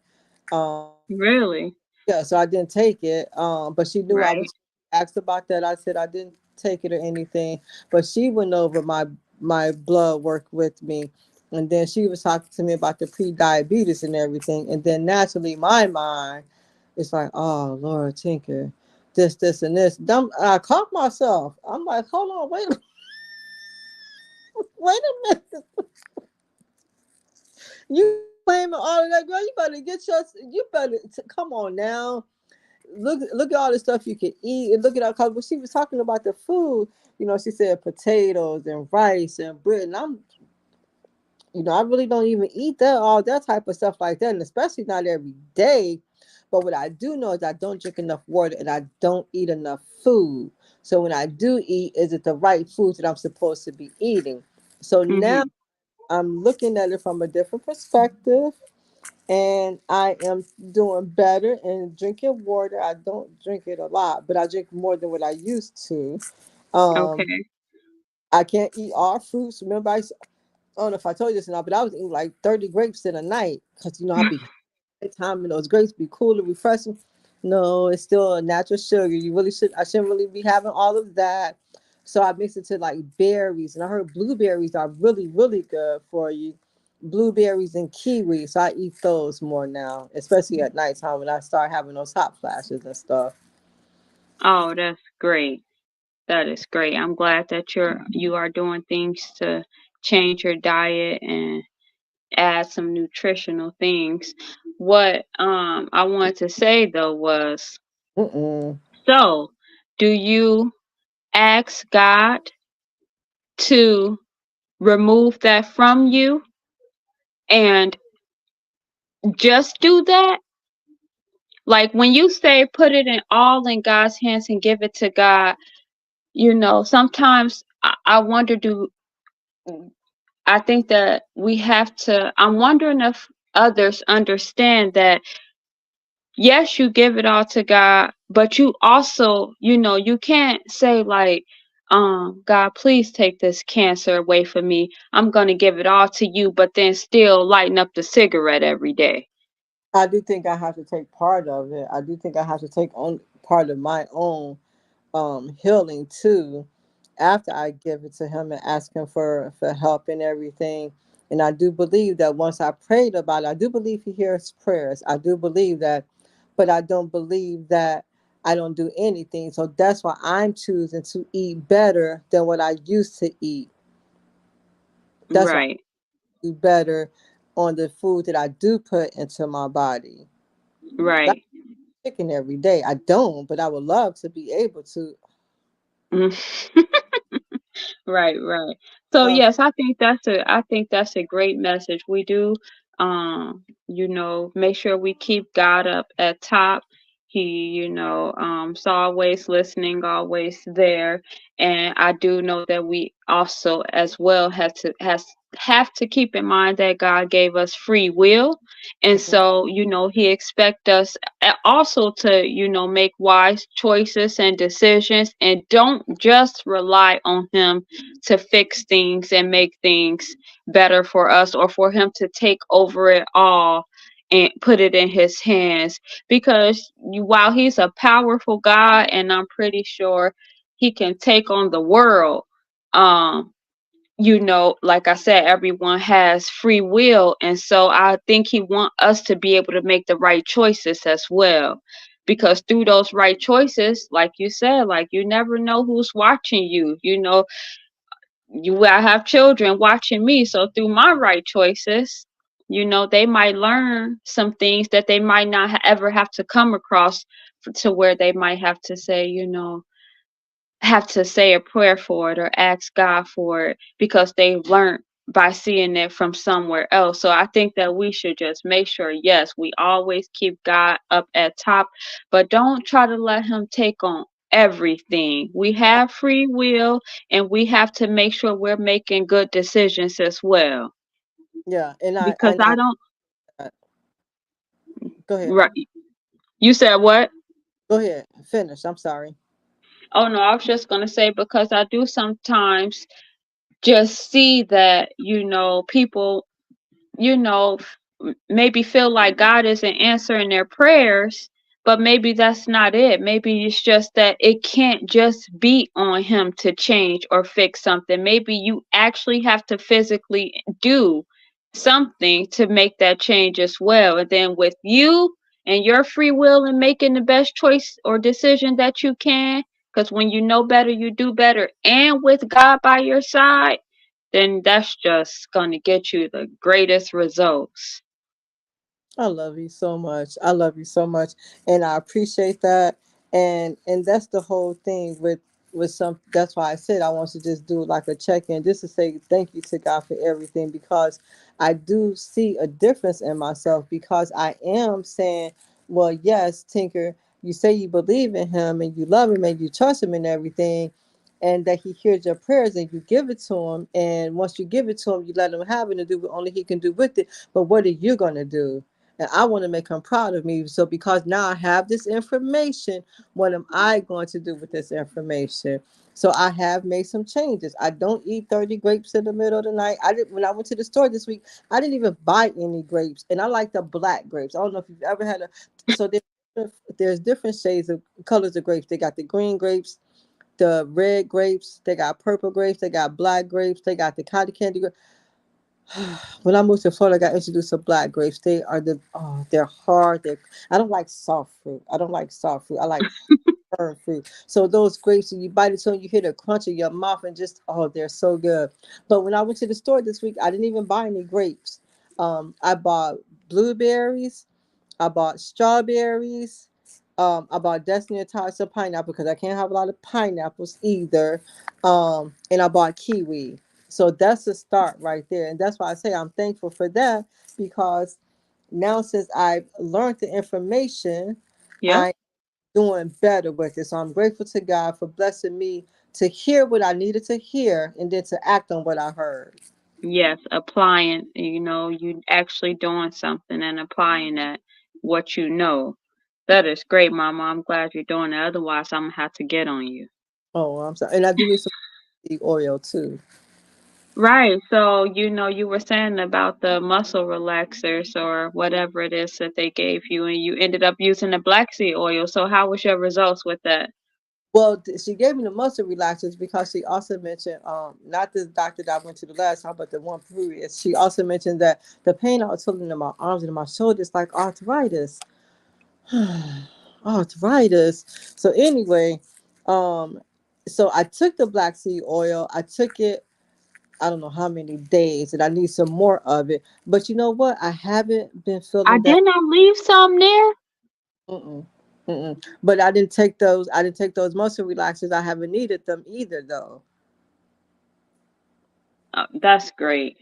really, Yeah, so I didn't take it. But she knew I right? was asked about that. I said I didn't take it or anything. But she went over my blood work with me. And then she was talking to me about the pre-diabetes and everything. And then naturally my mind is like, oh Lord Tinker, this, and this. I caught myself. I'm like, hold on, wait a minute. You claiming all of that, girl. You better come on now. Look at all the stuff you can eat, and look at all, because when she was talking about the food, she said potatoes and rice and bread, and I really don't even eat all that type of stuff like that, and especially not every day. But what I do know is I don't drink enough water and I don't eat enough food. So when I do eat, is it the right foods that I'm supposed to be eating? So now Mm-hmm. I'm looking at it from a different perspective, and I am doing better and drinking water. I don't drink it a lot, but I drink more than what I used to. Um, Okay. I can't eat all fruits. Remember, I don't know if I told you this or not, but I was eating like 30 grapes in a night because I be time and those grapes be cool and refreshing. No, it's still a natural sugar. I shouldn't really be having all of that. So I mix it to like berries, and I heard blueberries are really, really good for you. Blueberries and kiwi. So I eat those more now, especially at nighttime when I start having those hot flashes and stuff. Oh, that's great. That is great. I'm glad that you are doing things to change your diet and add some nutritional things. What I wanted to say though was, Mm-mm. so do you ask God to remove that from you and just do that? Like when you say put it in all in God's hands and give it to God, sometimes I wonder, I think that we have to, I'm wondering if others understand that, yes, you give it all to God, but you also, you can't say like, God, please take this cancer away from me. I'm going to give it all to you, but then still lighten up the cigarette every day. I do think I have to take part of it. I do think I have to take on part of my own healing too, after I give it to him and ask him for help and everything. And I do believe that once I prayed about it, I do believe he hears prayers. I do believe that, but I don't believe that I don't do anything. So that's why I'm choosing to eat better than what I used to eat. That's why I Right. do better on the food that I do put into my body. That's Right. chicken every day. I don't, but I would love to be able to. Right, right. So Uh, yes, I think that's a great message. We do make sure we keep God up at top. He, is always listening, always there. And I do know that we also as well have to keep in mind that God gave us free will. And so, he expect us also to, make wise choices and decisions and don't just rely on him to fix things and make things better for us or for him to take over it all and put it in his hands because while he's a powerful God and I'm pretty sure he can take on the world, um like I said, everyone has free will. And so I think he wants us to be able to make the right choices as well. Because through those right choices, like you said, like you never know who's watching you. I have children watching me. So through my right choices, they might learn some things that they might not ever have to come across to where they might have to say a prayer for it or ask God for it because they learned by seeing it from somewhere else. So I think that we should just make sure, yes, we always keep God up at top, but don't try to let him take on everything. We have free will and we have to make sure we're making good decisions as well. yeah, Because I don't uh, go ahead. right. You said what? Go ahead. Finish. I'm sorry. Oh no, I was just gonna say because I do sometimes just see that, people maybe feel like God isn't answering their prayers, but maybe that's not it. Maybe it's just that it can't just be on him to change or fix something. Maybe you actually have to physically do something to make that change as well. And then with you and your free will and making the best choice or decision that you can, because when you know better, you do better. And with God by your side, then that's just going to get you the greatest results. I love you so much. I love you so much, and I appreciate that. And that's the whole thing with some. That's why I said I want to just do like a check in, just to say thank you to God for everything because I do see a difference in myself because I am saying, well, yes, Tinker, you say you believe in Him and you love Him and you trust Him and everything. And that he hears your prayers and you give it to him. And once you give it to him, you let him have it and do what only he can do with it. But what are you going to do? And I want to make him proud of me. So because now I have this information, what am I going to do with this information? So I have made some changes. I don't eat 30 grapes in the middle of the night. I did when I went to the store this week, I didn't even buy any grapes. And I like the black grapes. I don't know if you've ever had so there's different shades of colors of grapes. They got the green grapes, the red grapes, they got purple grapes, they got black grapes, they got the cotton candy grapes. When I moved to Florida, I got introduced to black grapes. They're hard. I don't like soft fruit. I don't like soft fruit. I like firm fruit. So those grapes, when you bite into them, you hear the crunch in your mouth and just they're so good. But when I went to the store this week, I didn't even buy any grapes. I bought blueberries. I bought strawberries. I bought Destiny Atasa pineapple because I can't have a lot of pineapples either. And I bought kiwi. So that's a start right there. And that's why I say I'm thankful for that because now since I've learned the information, Yep. I'm doing better with it. So I'm grateful to God for blessing me to hear what I needed to hear and then to act on what I heard. Yes, applying, you actually doing something and applying that what you know. That is great, Mama. I'm glad you're doing it. Otherwise, I'm gonna have to get on you. Oh, I'm sorry. And I do need some oil too. Right. So, you were saying about the muscle relaxers or whatever it is that they gave you, and you ended up using the black seed oil. So, how was your results with that? Well, she gave me the muscle relaxers because she also mentioned, not the doctor that I went to the last time, but the one previous. She also mentioned that the pain I was feeling in my arms and in my shoulders, like arthritis. Arthritis. So anyway, um, so I took the black seed oil. I took it. I don't know how many days, and I need some more of it. But you know what? I haven't been I feeling that. did not leave some there. Mm-mm, mm-mm. But I didn't take those. I didn't take those muscle relaxers. I haven't needed them either, though. That's great.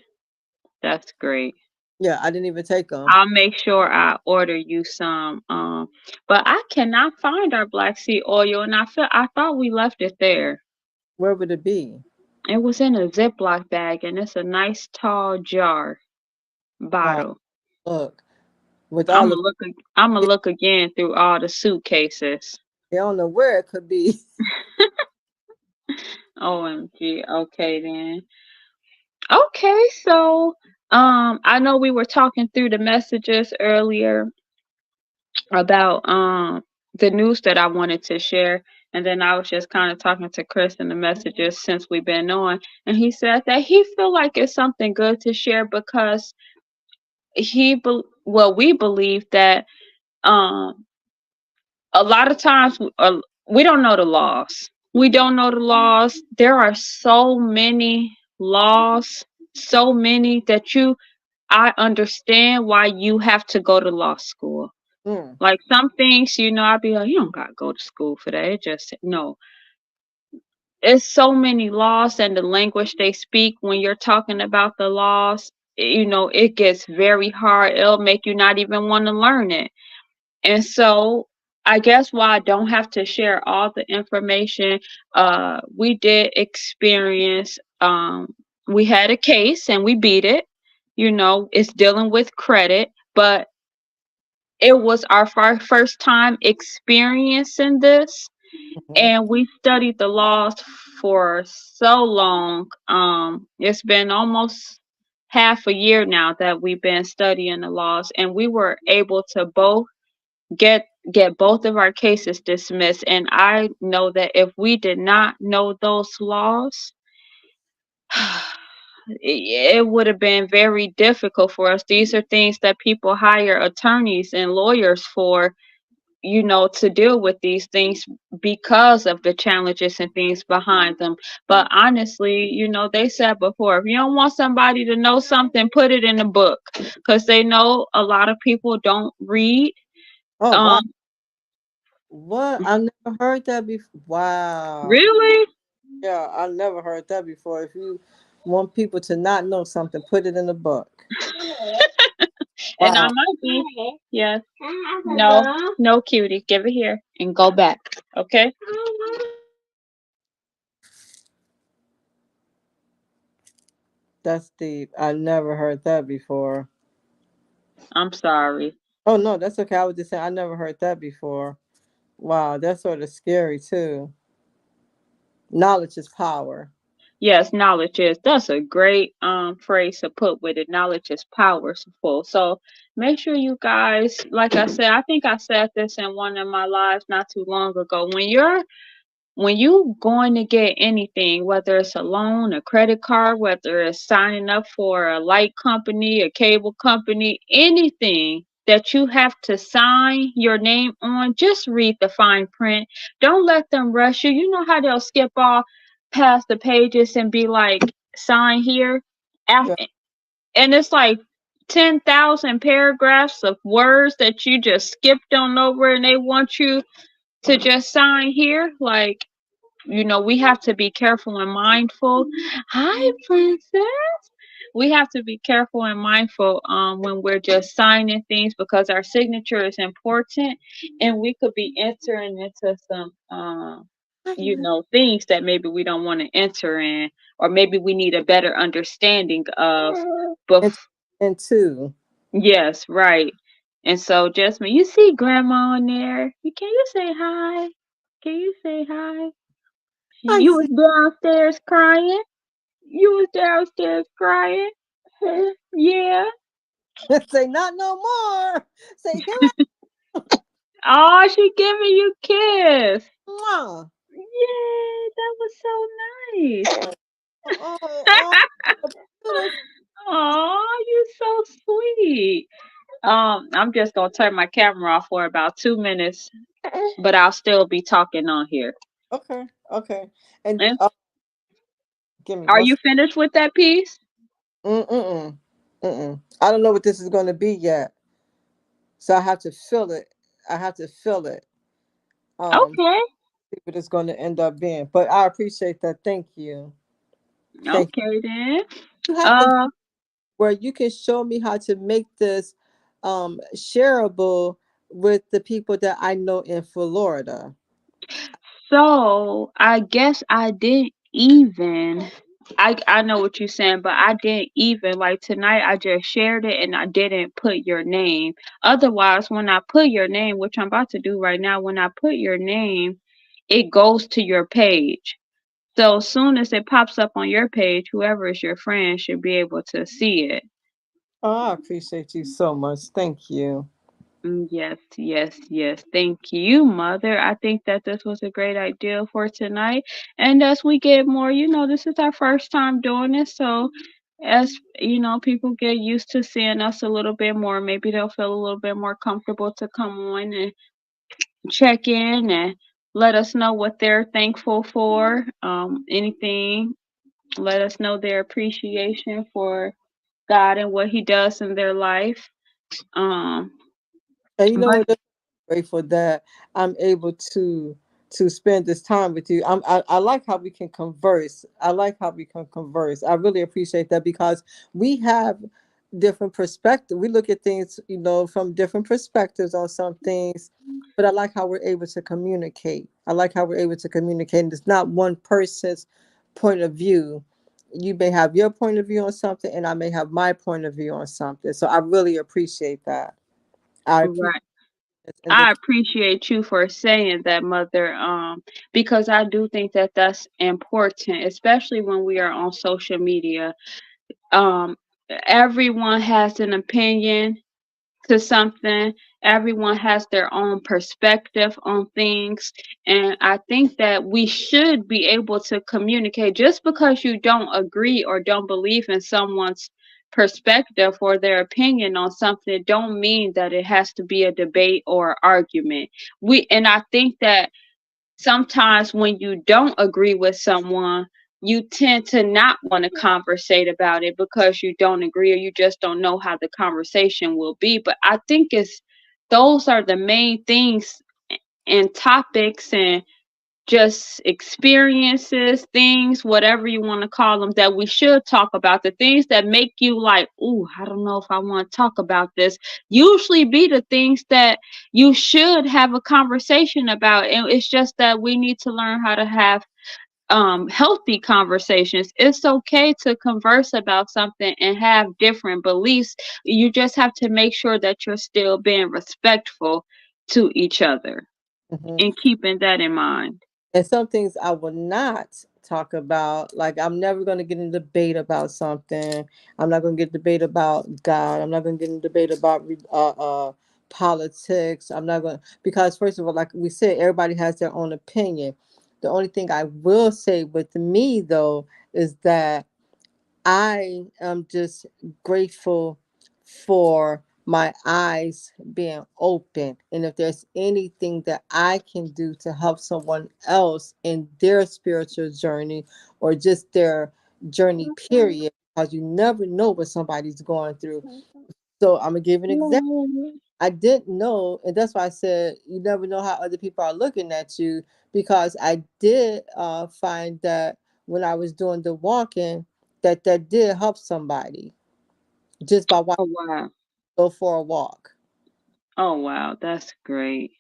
That's great. Yeah, I didn't even take them. I'll make sure I order you some. But I cannot find our black seed oil, and I thought we left it there. Where would it be? It was in a Ziploc bag, and it's a nice tall jar Uh, bottle. look, with I'm all the, gonna look. I'm gonna look again through all the suitcases. I don't know where it could be. OMG. Okay then. Okay, so I know we were talking through the messages earlier about the news that I wanted to share, and then I was just kind of talking to Chris in the messages since we've been on, and he said that he feel like it's something good to share because we believe that um a lot of times we don't know the laws. We don't know the laws. There are so many laws, so many that I understand why you have to go to law school. Mm, Like some things, I'd be like, you don't gotta go to school for that. It just no. It's so many laws and the language they speak when you're talking about the laws, it gets very hard. It'll make you not even want to learn it. And so I guess why I don't have to share all the information, we did experience we had a case and we beat it. It's dealing with credit, but it was our first time experiencing this, mhm. and we studied the laws for so long. It's been almost half a year now that we've been studying the laws, and we were able to both get get both of our cases dismissed. And I know that if we did not know those laws, it would have been very difficult for us. These are things that people hire attorneys and lawyers for, to deal with these things because of the challenges and things behind them. But honestly, they said before, if you don't want somebody to know something, put it in a book, because they know a lot of people don't read. Oh wow! Um, What? I never heard that before. Wow. really? Yeah, I never heard that before. If you want people to not know something, put it in a book. And I Wow. might be. Yes. No, no, cutie. Give it here and go back. Okay? That's deep. I never heard that before. I'm sorry. Oh no, that's okay. I was just saying I never heard that before. Wow, that's sort of scary too. Knowledge is power. Yes, knowledge is. That's a great phrase to put with it. Knowledge is powerful. So make sure you guys, like I said, I think I said this in one of my lives not too long ago. When you going to get anything, whether it's a loan, a credit card, whether it's signing up for a light company, a cable company, anything that you have to sign your name on, just read the fine print. Don't let them rush you. You know how they'll skip all past the pages and be like, sign here. Yeah. And it's like 10,000 paragraphs of words that you just skipped on over, and they want you to just sign here. Like, we have to be careful and mindful. Hi, princess. We have to be careful and mindful when we're just signing things, because our signature is important, and we could be entering into some things that maybe we don't want to enter in, or maybe we need a better understanding of. And and two. Yes, right. And so, Jasmine, you see grandma in there. Can you say hi? Can you say hi? I You was see. downstairs crying. You was downstairs crying. Yeah. Say not no more. Say here Oh, she giving you kiss. I Yeah, that was so nice. oh, oh, beautiful. Oh, you so sweet. I'm just gonna turn my camera off for about 2 minutes, but I'll still be talking on here. Okay, okay. And And give me are one. you finished with that piece? Mm-mm. Mm-mm. I don't know what this is going to be yet, so I have to fill it. I have to fill it. Okay. See what it's going to end up being. But I appreciate that. Thank you. Thank Okay then. you. You have a Uh, where you can show me how to make this shareable with the people that I know in Florida. so I guess I didn't even. I know what you're saying, but I didn't even like tonight. I just shared it and I didn't put your name. Otherwise, when I put your name, which I'm about to do right now, when I put your name, it goes to your page. So as soon as it pops up on your page, whoever is your friend should be able to see it. Oh, I appreciate you so much. Thank you. Yes, yes, yes. Thank you, Mother. I think that this was a great idea for tonight. And as we get more, this is our first time doing it. So, as people get used to seeing us a little bit more, maybe they'll feel a little bit more comfortable to come on and check in and let us know what they're thankful for. Anything, let us know their appreciation for God and what He does in their life. Um, And you know but what? I'm grateful that I'm able to spend this time with you. I like how we can converse. I like how we can converse. I really appreciate that because we have different perspective. We look at things, from different perspectives on some things. But I like how we're able to communicate. I like how we're able to communicate. And it's not one person's point of view. You may have your point of view on something, and I may have my point of view on something. So I really appreciate that. I appreciate right. it. And the I appreciate you for saying that, Mother, because I do think that that's important, especially when we are on social media. Um, Everyone has an opinion to something. Everyone has their own perspective on things. And I think that we should be able to communicate. Just because you don't agree or don't believe in someone's perspective or their opinion on something don't mean that it has to be a debate or argument. I think that sometimes when you don't agree with someone, you tend to not want to conversate about it because you don't agree or you just don't know how the conversation will be. But I think those are the main things and topics and just experiences, things, whatever you want to call them, that we should talk about. The things that make you like, ooh, I don't know if I want to talk about this, usually be the things that you should have a conversation about. And it's just that we need to learn how to have healthy conversations. It's okay to converse about something and have different beliefs. You just have to make sure that you're still being respectful to each other Mhm. and keeping that in mind. And some things I will not talk about. Like I'm never going to get in a debate about something. I'm not going to get a debate about God. I'm not going to get in a debate about politics. I'm not going because first of all, like we said, everybody has their own opinion. The only thing I will say with me though is that I am just grateful for my eyes being open. And if there's anything that I can do to help someone else in their spiritual journey or just their journey, period, because you never know what somebody's going through. So I'm going to give an example. I didn't know, and that's why I said you never know how other people are looking at you because I did find that when I was doing the walking, that did help somebody just by watching Oh wow. go for a walk. Oh wow, that's great.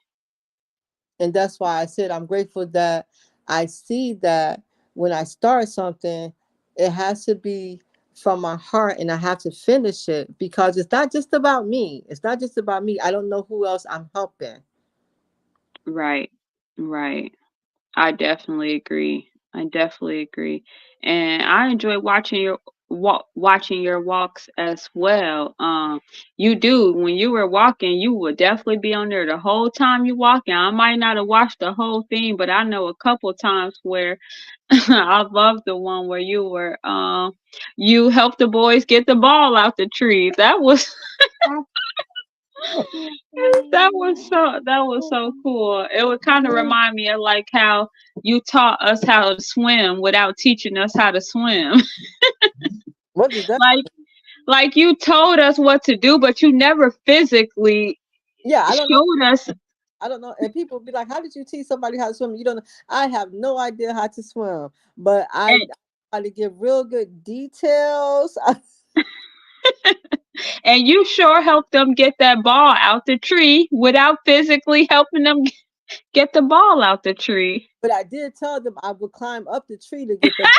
And that's why I said I'm grateful that I see that when I start something, it has to be from my heart and I have to finish it because it's not just about me. It's not just about me. I don't know who else I'm helping. Right. Right. I definitely agree. I definitely agree. and I enjoy watching your walks as well. You do when you were walking, you would definitely be on there the whole time you walking. I might not have watched the whole thing, but I know a couple times where I love the one where you helped the boys get the ball out the tree. That was that was so cool. It would kind of remind me of like how you taught us how to swim without teaching us how to swim. What is that? Like you told us what to do, but you never physically Yeah, I don't know. showed us. I don't know. And people be like, "How did you teach somebody how to swim?" You don't know. I have no idea how to swim, but I And, try to give real good details. and you sure helped them get that ball out the tree without physically helping them get the ball out the tree. But I did tell them I would climb up the tree to get the.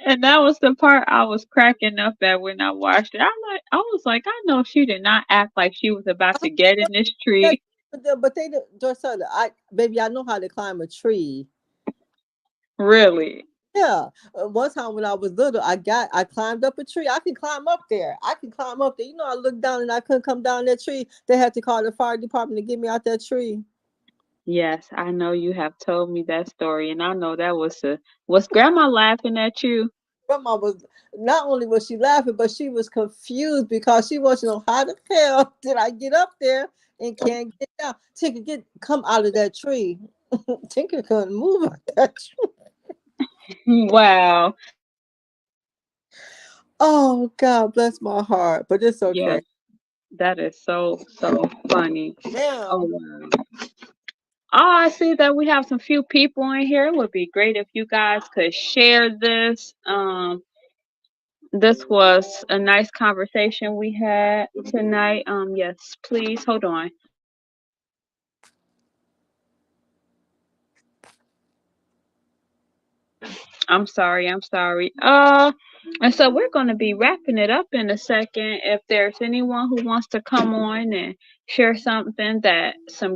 And that was the part I was cracking up at when I watched it. I was like, I know she did not act like she was about to get in this Yeah, tree. but they just said, I know how to climb a tree. Really. Yeah, one time when I was little, I climbed up a tree. I can climb up there. I can climb up there. You know, I looked down and I couldn't come down that tree. They had to call the fire department to get me out that tree. Yes, I know you have told me that story, and I know that was Grandma laughing at you? Grandma was not only was she laughing, but she was confused because she wasn't know how the hell did I get up there and can't get down. Tinker, come out of that tree. Tinker couldn't move out that tree. Wow. Oh God, bless my heart, but it's okay. Yes, that is so funny. Now, Oh wow. Oh, I see that we have some few people in here. It would be great if you guys could share this. This was a nice conversation we had tonight. Yes, please hold on. I'm sorry. And so we're going to be wrapping it up in a second. If there's anyone who wants to come on and share some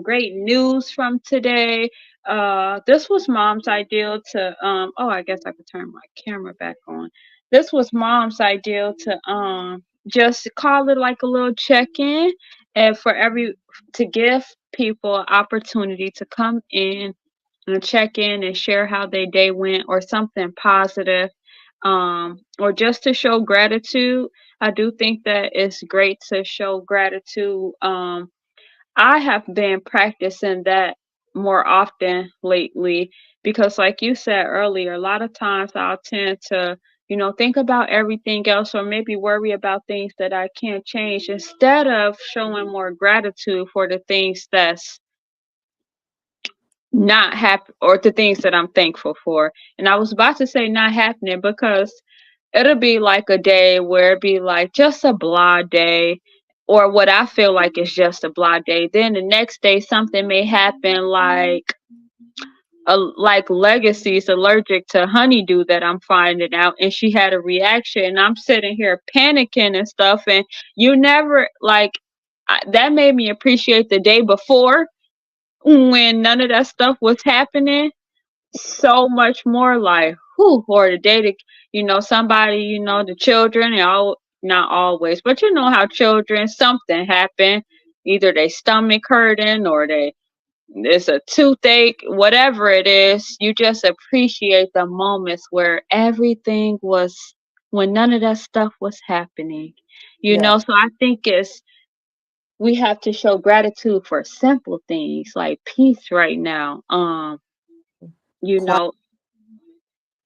great news from today. This was Mom's idea to I guess I could turn my camera back on. This was Mom's idea to just call it like a little check-in and to give people an opportunity to come in and check in and share how their day went or something positive, or just to show gratitude. I do think that it's great to show gratitude. I have been practicing that more often lately because, like you said earlier, a lot of times I'll tend to, think about everything else or maybe worry about things that I can't change instead of showing more gratitude for the things that's not happen or the things that I'm thankful for. And I was about to say not happening because it'll be like a day where it'd be like just a blah day or what I feel like is just a blah day. Then the next day something may happen like Legacy's allergic to honeydew that I'm finding out and she had a reaction and I'm sitting here panicking and stuff and you never that made me appreciate the day before when none of that stuff was happening so much more like who or the day that somebody the children and all not always but how children something happened either they stomach hurting or it's a toothache whatever it is you just appreciate the moments where everything was when none of that stuff was happening yeah, so I think we have to show gratitude for simple things like peace right now. You quiet, know,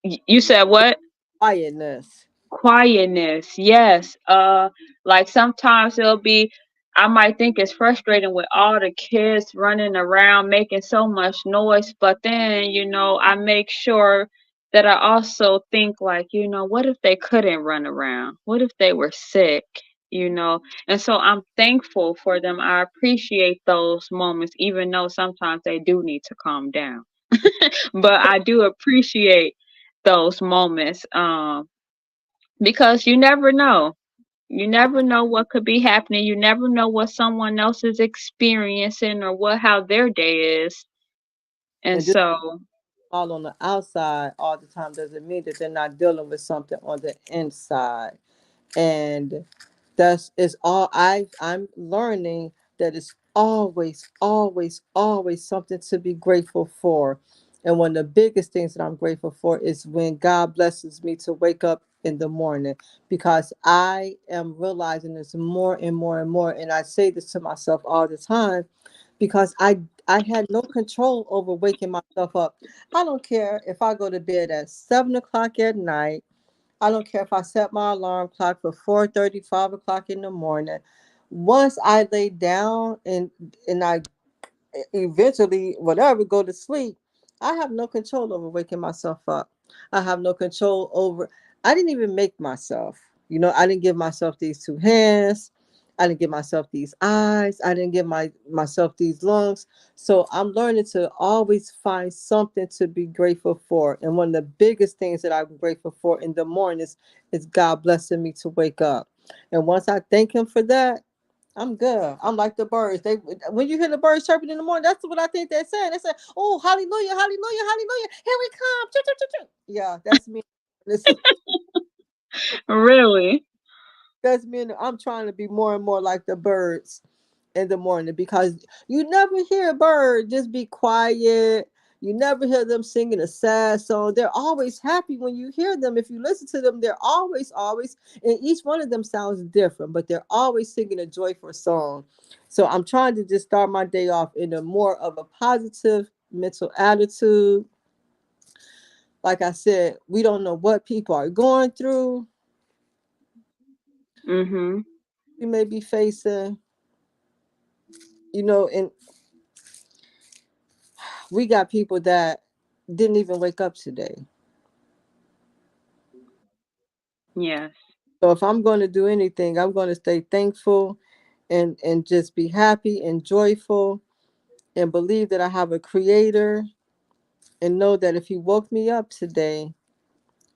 you said what? quietness. Quietness. Yes. Like sometimes I might think it's frustrating with all the kids running around making so much noise, but then, I make sure that I also think like, what if they couldn't run around? What if they were sick? And so I'm thankful for them. I appreciate those moments, even though sometimes they do need to calm down. But I do appreciate those moments because you never know. You never know what could be happening. You never know what someone else is experiencing or how their day is. And And just so, all on the outside all the time doesn't mean that they're not dealing with something on the inside. And that's is all I'm learning, that it's always, always, always something to be grateful for. And one of the biggest things that I'm grateful for is when God blesses me to wake up in the morning, because I am realizing this more and more and more. And I say this to myself all the time, because I had no control over waking myself up. I don't care if I go to bed at 7 o'clock at night. I don't care if I set my alarm clock for 4:30, 5 o'clock in the morning. Once I lay down and I eventually, whatever, go to sleep, I have no control over waking myself up. I have no control over, I didn't even make myself. I didn't give myself these two hands. I didn't give myself these eyes. I didn't give myself these lungs. So I'm learning to always find something to be grateful for. And one of the biggest things that I'm grateful for in the morning is God blessing me to wake up. And once I thank him for that, I'm good. I'm like the birds. When you hear the birds chirping in the morning, that's what I think they're saying. They say, "Oh, hallelujah, hallelujah, hallelujah! Here we come!" Choo, choo, choo, choo. Yeah, that's me. really, That's me. I'm trying to be more and more like the birds in the morning, because you never hear a bird just be quiet. You never hear them singing a sad song. They're always happy when you hear them. If you listen to them, they're always, and each one of them sounds different, but they're always singing a joyful song. So I'm trying to just start my day off in a more of a positive mental attitude. Like I said, we don't know what people are going through. mm-hmm. We may be facing, and we got people that didn't even wake up today. Yes, So if I'm going to do anything, I'm going to stay thankful and just be happy and joyful, and believe that I have a creator, and know that if he woke me up today,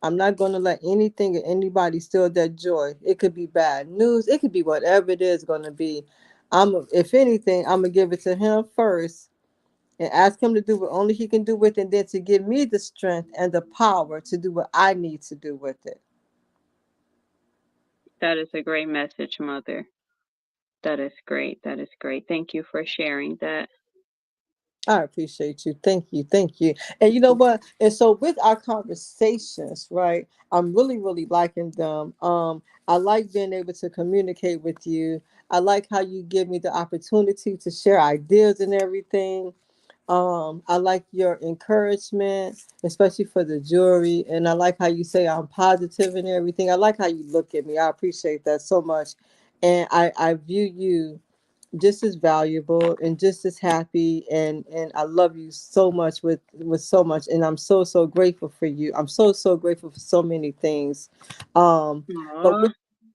I'm not going to let anything or anybody steal that joy. It could be bad news. It could be whatever it is going to be. If anything, I'm going to give it to him first and ask him to do what only he can do with it, and then to give me the strength and the power to do what I need to do with it. that is a great message, Mother. That is great. That is great. Thank you for sharing that. I appreciate you. Thank you. Thank you. And you know what? And so with our conversations, right, I'm really, really liking them. I like being able to communicate with you. I like how you give me the opportunity to share ideas and everything. I like your encouragement, especially for the jury. And I like how you say I'm positive and everything. I like how you look at me. I appreciate that so much. And I view you just as valuable and just as happy, and I love you so much with so much, and I'm so grateful for you. I'm so grateful for so many things. But Aw. with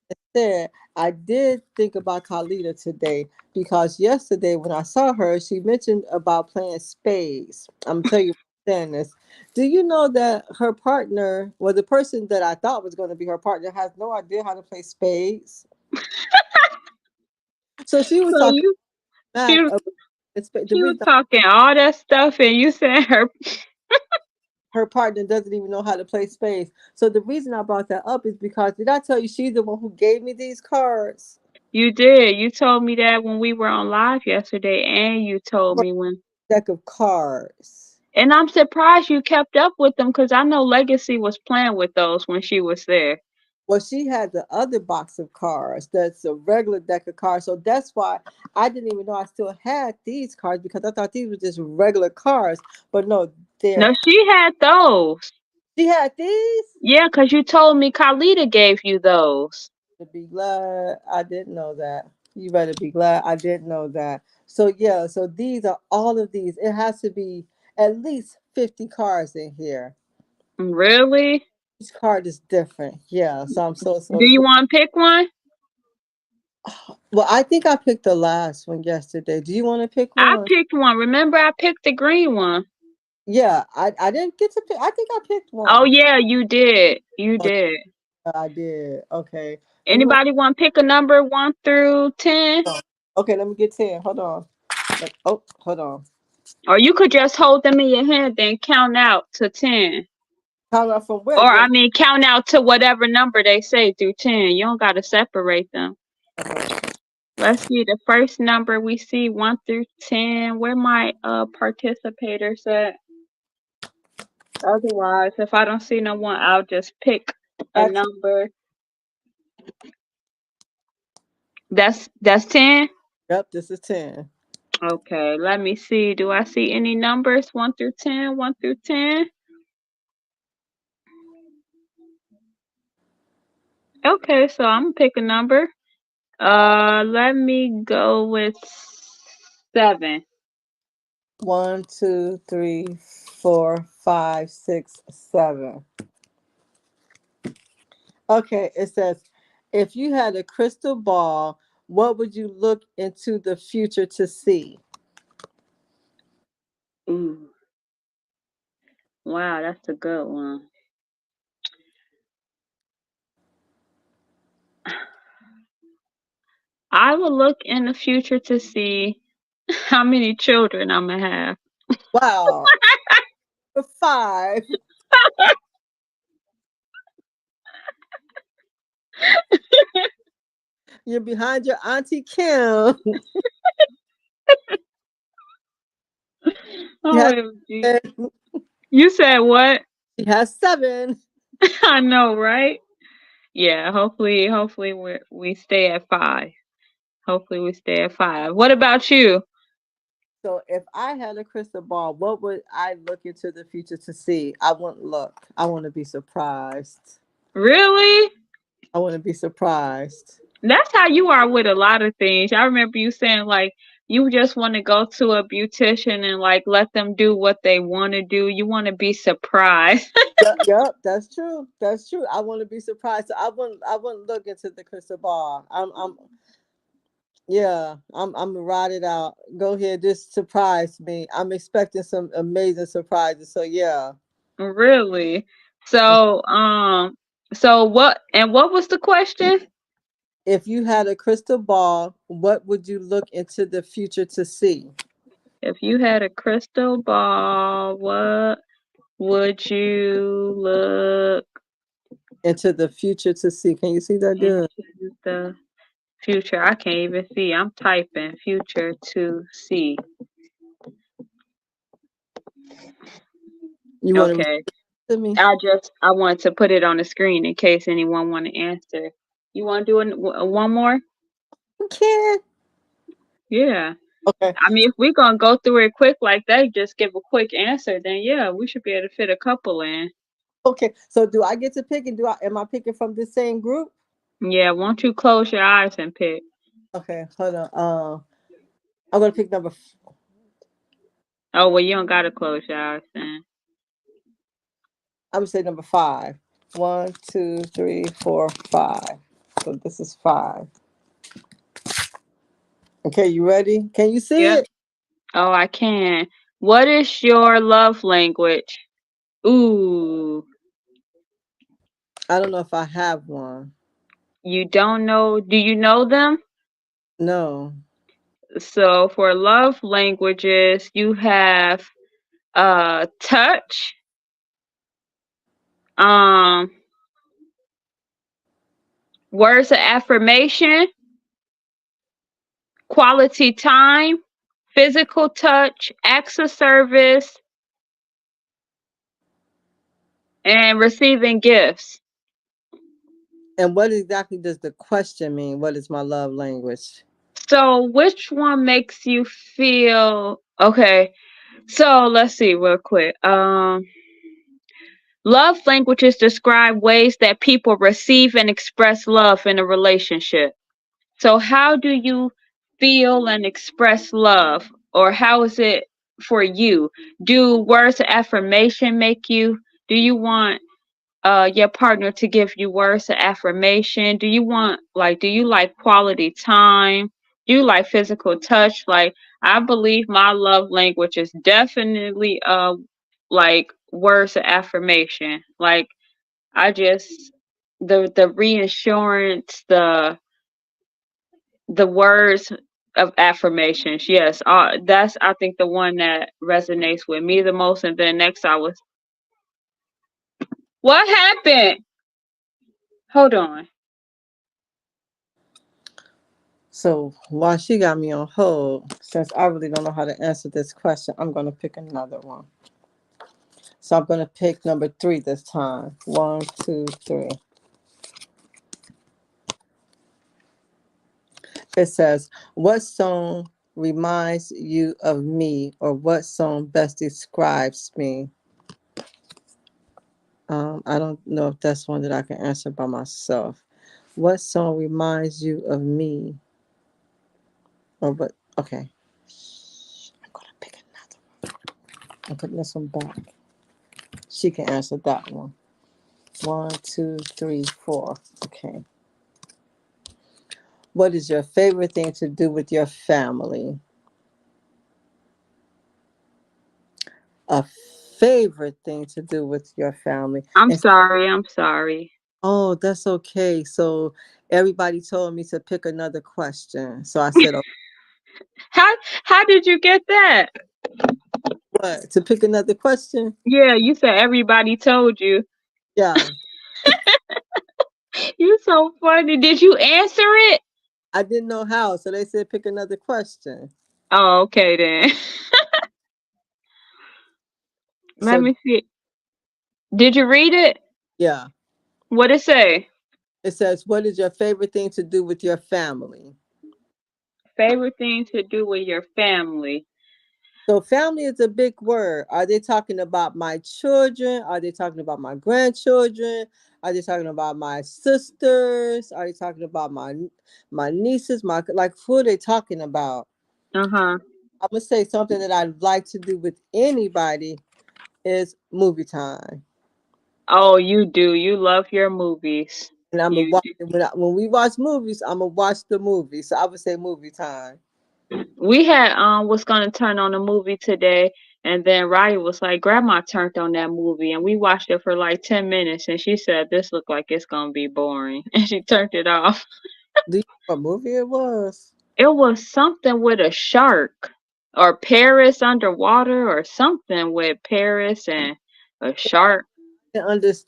that said, I did think about Khalida today, because yesterday when I saw her, she mentioned about playing spades. I'm gonna tell you saying this. Do you know that her partner, well, the person that I thought was going to be her partner, has no idea how to play spades? So she was So talking you, she back was, about the she was reason talking all that stuff, and you said her. her partner doesn't even know how to play spades. So the reason I brought that up is because, did I tell you she's the one who gave me these cards? You did. You told me that when we were on live yesterday, and you told For me when. a deck of cards. And I'm surprised you kept up with them, because I know Legacy was playing with those when she was there. Well, she had the other box of cards that's a regular deck of cards. So that's why I didn't even know I still had these cards, because I thought these were just regular cards. But no, No, she had those. she had these. Yeah, because you told me Khalida gave you those. To be glad I didn't know that. You better be glad I didn't know that. So yeah, so these are all of these. It has to be at least 50 cards in here. Really? Each card is different. Yeah, so I'm Do you want to pick one? well, I think I picked the last one yesterday. Do you want to pick I one? picked one. Remember, I picked the green one. Yeah, I didn't get to pick. I think I picked Oh, one. yeah, you did. You Oh, did. I did. Okay. You want Anybody want to pick a number 1 through 10? okay, let me get 10. Hold on. Oh, hold on. Or you could just hold them in your hand and count out to 10. Count out from where? Or I mean count out to whatever number they say through 10. You don't gotta separate them. Let's see the first number we see 1 through 10. Where my participators at? Otherwise, if I don't see no one, I'll just pick a That's- number. That's 10? Yep, this is 10. Okay, let me see. Do I see any numbers? 1 through 10, 1 through 10. Okay, so I'm gonna pick a number. Let me go with 7. 1, 2, 3, 4, 5, 6, 7. Okay, it says, if you had a crystal ball, what would you look into the future to see? Ooh. Wow, that's a good one. I will look in the future to see how many children I'm gonna have. Wow. 5. You're behind your Auntie Kim. OMG. You said what? She has 7. I know, right? Yeah, hopefully we stay at 5. Hopefully we stay at 5. What about you? So if I had a crystal ball, what would I look into the future to see? I wouldn't look. I want to be surprised. Really? I want to be surprised. That's how you are with a lot of things. I remember you saying like you just want to go to a beautician and like let them do what they want to do. You want to be surprised. Yep, that's true. That's true. I want to be surprised. So I wouldn't look into the crystal ball. I'm gonna ride it out. Go ahead, just surprise me. I'm expecting some amazing surprises. So yeah. Really? So what was the question? If you had a crystal ball, what would you look into the future to see? If you had a crystal ball, what would you look Into the future to see. Can you see that, dude? into the future? I can't even see. I'm typing future to see. You want to Okay. to me? I want to put it on the screen in case anyone want to answer. You want to do one more? Okay. Yeah. Okay. I mean, if we're gonna go through it quick like that, just give a quick answer, then yeah, we should be able to fit a couple in. Okay. So do I get to pick and am I picking from the same group? Yeah, won't you close your eyes and pick? Okay, hold on. I'm gonna pick number. Oh well, you don't gotta close your eyes then. I'm gonna say number 5. 1, 2, 3, 4, 5. So this is 5. Okay, you ready? Can you see Yep. it? Oh, I can. What is your love language? Ooh, I don't know if I have one. you don't know? Do you know them? No. So for love languages, you have touch, um, words of affirmation, quality time, physical touch, acts of service, and receiving gifts. And what exactly does the question mean? What is my love language? So which one makes you feel okay? So let's see real quick. Love languages describe ways that people receive and express love in a relationship. So how do you feel and express love? Or how is it for you? Do words of affirmation make you? Do you want your partner to give you words of affirmation? Do you like quality time? Do you like physical touch? Like I believe my love language is definitely like words of affirmation. Like I just the reassurance, the words of affirmations. Yes, that's I think the one that resonates with me the most. And then next, what happened? Hold on. So while she got me on hold, since I really don't know how to answer this question, I'm going to pick another one. So I'm going to pick number 3 this time. 1, 2, 3. It says, what song reminds you of me, or what song best describes me? I don't know if that's one that I can answer by myself. What song reminds you of me? Or what? Okay. I'm going to pick another one. I'm putting this one back. She can answer that one. 1, 2, 3, 4. Okay. What is your favorite thing to do with your family? A favorite thing to do with your family. I'm sorry. Oh, that's okay. So everybody told me to pick another question. So I said, oh, How did you get that? what? To pick another question? Yeah, you said everybody told you. Yeah. You so funny. Did you answer it? I didn't know how. So they said pick another question. Oh, okay then. Let So me see. Did you read it? yeah. What it say? It says, what is your favorite thing to do with your family? Favorite thing to do with your family. So family is a big word. Are they talking about my children? Are they talking about my grandchildren? Are they talking about my sisters? Are they talking about my nieces? Like who are they talking about? Uh-huh. I'm gonna say something that I'd like to do with anybody is movie time. Oh, you do. You love your movies. And I'm gonna You watch do. when we watch movies, I'm gonna watch the movie. So I would say movie time. We had was gonna turn on a movie today, and then Raya was like, Grandma turned on that movie, and we watched it for like 10 minutes, and she said this looked like it's gonna be boring, and she turned it off. Do you know what movie it was? It was something with a shark, or Paris underwater, or something with Paris and a shark.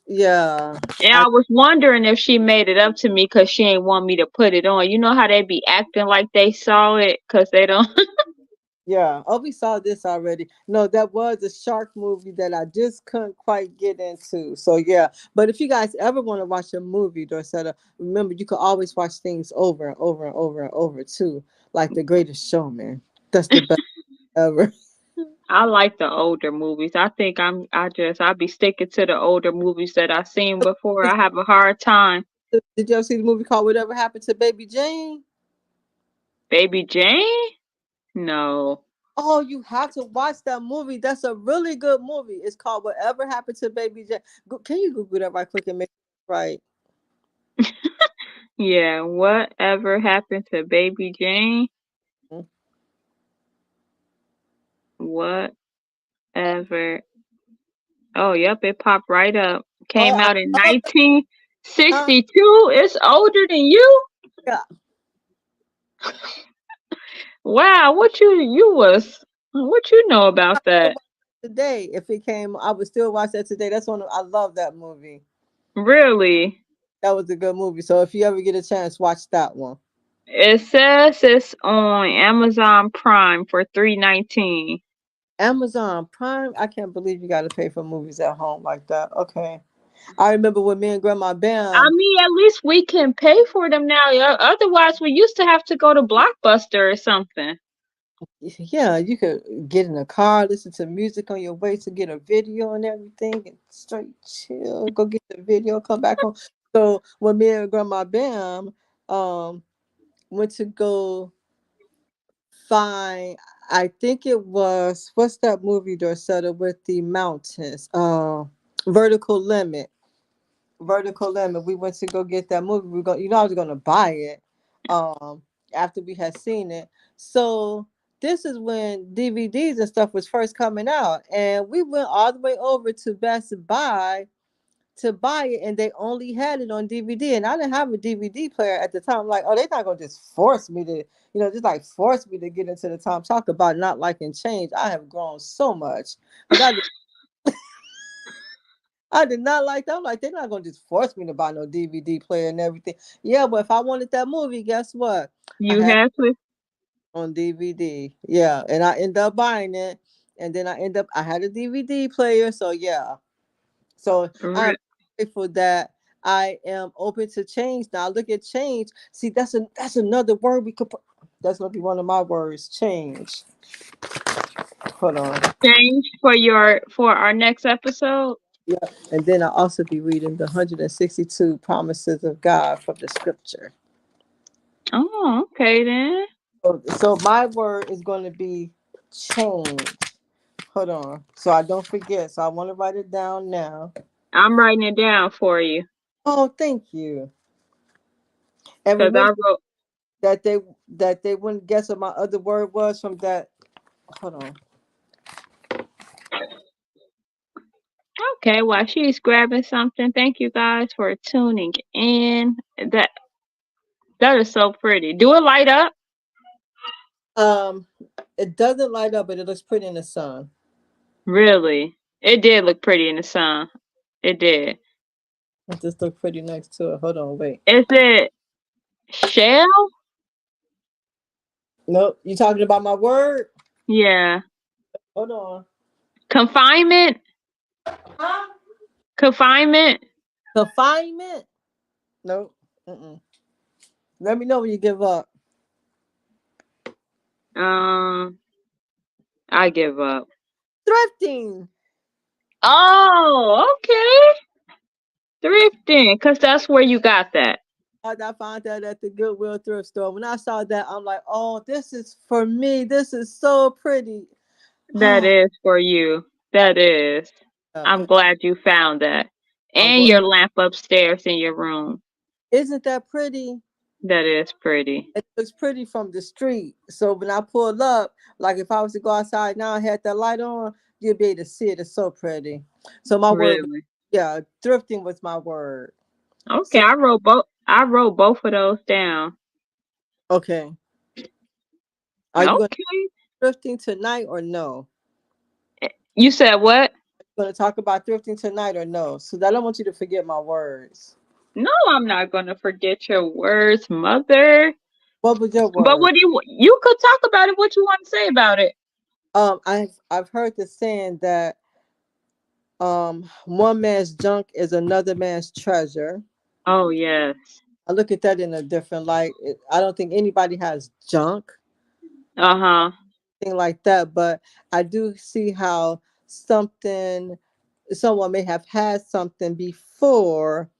Yeah. And I was wondering if she made it up to me because she ain't want me to put it on. You know how they be acting like they saw it because they don't. Yeah. Oh, we saw this already. No, that was a shark movie that I just couldn't quite get into. So yeah. But if you guys ever want to watch a movie, Dorcetta, remember you can always watch things over and over and over and over too. Like The Greatest Showman. That's the best ever. I like the older movies. I think I be sticking to the older movies that I seen before. I have a hard time. Did you ever see the movie called Whatever Happened to Baby Jane? Baby Jane? No. Oh, you have to watch that movie. That's a really good movie. It's called Whatever Happened to Baby Jane. Can you Google that right quick and make it right? Yeah, whatever happened to Baby Jane? Mm. Whatever. Oh, yep, it popped right up. Oh, Came I out in love that. 1962. It's older than you? Yeah. Wow, what you know about that? Today, if it came, I would still watch that today. That's one I love that movie. Really? That was a good movie. So if you ever get a chance, watch that one. It says it's on Amazon Prime for $3.19. Amazon Prime. I can't believe you got to pay for movies at home like that. Okay. I remember when me and Grandma I Bam. mean, at least we can pay for them now. Otherwise, we used to have to go to Blockbuster or something. Yeah, you could get in a car, listen to music on your way to get a video and everything, and straight chill, go get the video, come back home. So when me and Grandma Bam um went to go find, I think it was, what's that movie, Dorcetta, with the mountains? Vertical Limit. Vertical Limit. We went to go get that movie. I was gonna buy it after we had seen it. So this is when DVDs and stuff was first coming out, and we went all the way over to Best Buy to buy it, and they only had it on DVD, and I didn't have a DVD player at the time. I'm like, oh, they're not gonna just force me to, just like force me to get into the time. Talk about not liking change. I have grown so much because I did not like that. I'm like, they're not gonna just force me to buy no DVD player and everything. Yeah, but if I wanted that movie, guess what? I You had have to. on DVD. Yeah, and I end up buying it, and then I had a DVD player. So yeah, so I'm Re- grateful that I am open to change. Now look at change. See, that's another word we could put. That's gonna be one of my words. Change. Hold on. Change for our next episode. Yeah, and then I'll also be reading the 162 promises of God from the scripture. Oh, okay then. So my word is going to be change. Hold on. So I don't forget. So I want to write it down now. I'm writing it down for you Oh, thank you. And because I remember wrote. that they wouldn't guess what my other word was from that. Hold on. Okay, while she's grabbing something, thank you guys for tuning in. That is so pretty. Do it light up? It doesn't light up, but it looks pretty in the sun. Really? It did look pretty in the sun. It did. It just look pretty next to it. Hold on, wait. Is it shell? Nope. You talking about my word? Yeah. Hold on. Confinement? Confinement? Confinement? Nope. Let me know when you give up. I give up. Thrifting. Oh, okay. Thrifting, because that's where you got that. I found that at the Goodwill thrift store. When I saw that, I'm like, oh, this is for me. This is so pretty. That is for you. That is. I'm glad you found that. And your lamp upstairs in your room. Isn't that pretty? That is pretty. It looks pretty from the street. So when I pulled up, like if I was to go outside now and had that light on, you'd be able to see it. It's so pretty. So my word, yeah, thrifting was my word. Okay, so, I wrote both of those down. Okay. Are you thrifting tonight or no? You said what? Going to talk about thrifting tonight or no? So I don't want you to forget my words. No, I'm not going to forget your words, mother. What was your word? But what do you could talk about it? What you want to say about it? I've heard the saying that one man's junk is another man's treasure. Oh yes. I look at that in a different light. I don't think anybody has junk. Uh-huh. Thing like that, but I do see how someone may have had something before,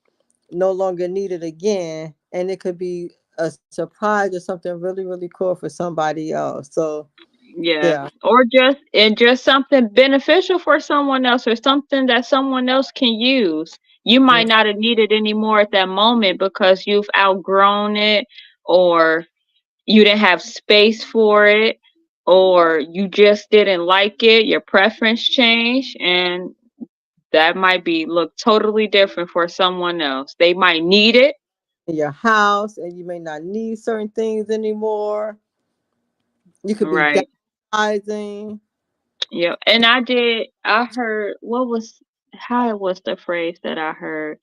no longer needed again, and it could be a surprise or something really, really cool for somebody else. So yeah. Or just something beneficial for someone else, or something that someone else can use. You might not have needed anymore at that moment because you've outgrown it, or you didn't have space for it, or you just didn't like it, your preference changed, and that might look totally different for someone else. They might need it in your house, and you may not need certain things anymore. You could be downsizing. Yeah, and I heard how was the phrase that I heard?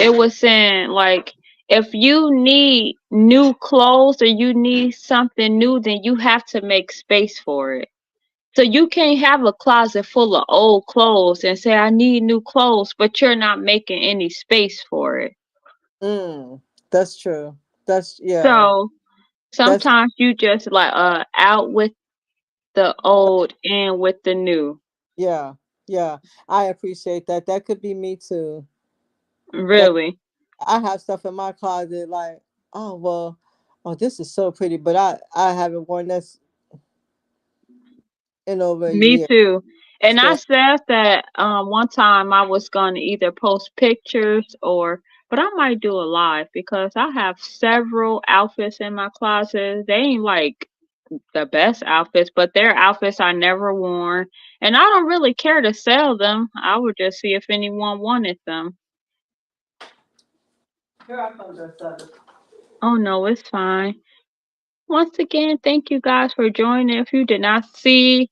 It was saying like, if you need new clothes or you need something new, then you have to make space for it. So you can't have a closet full of old clothes and say, I need new clothes, but you're not making any space for it. That's true. So sometimes you just like out with the old and with the new. Yeah. I appreciate that. That could be me too. Really? I have stuff in my closet like, this is so pretty, but I haven't worn this in over a year. Me too. And I said that one time I was gonna either post pictures but I might do a live because I have several outfits in my closet. They ain't like the best outfits, but they're outfits I never worn. And I don't really care to sell them. I would just see if anyone wanted them. Here I come, Dorsetto. Oh no, it's fine. Once again, thank you guys for joining. If you did not see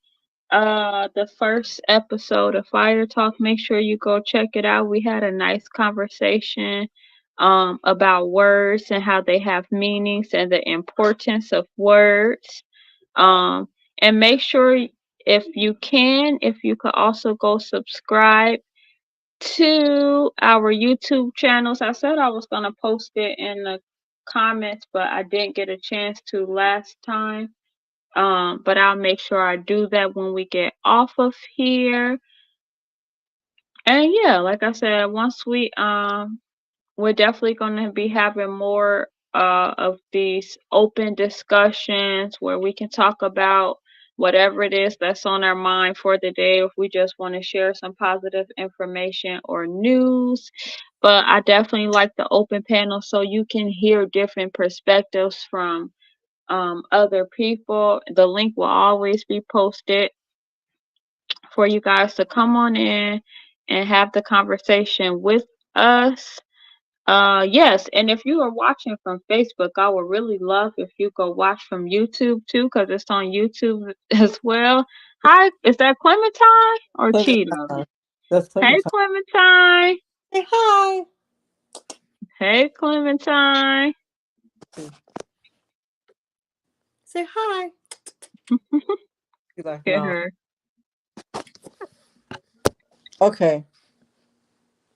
the first episode of Fire Talk, make sure you go check it out. We had a nice conversation about words and how they have meanings and the importance of words. And make sure if you could also go subscribe to our YouTube channels. I said I was gonna post it in the comments, but I didn't get a chance to last time. But I'll make sure I do that when we get off of here. And yeah, like I said, once we're definitely gonna be having more of these open discussions where we can talk about whatever it is that's on our mind for the day, if we just want to share some positive information or news. But I definitely like the open panel so you can hear different perspectives from other people. The link will always be posted for you guys to come on in and have the conversation with us. Yes, and if you are watching from Facebook, I would really love if you go watch from YouTube too, because it's on YouTube as well. Hi, is that Clementine or Cheetah? Clementine. That's Hey, Clementine. Clementine. Say hi. Hey, Clementine. Say hi. You like, Get no. her. Okay.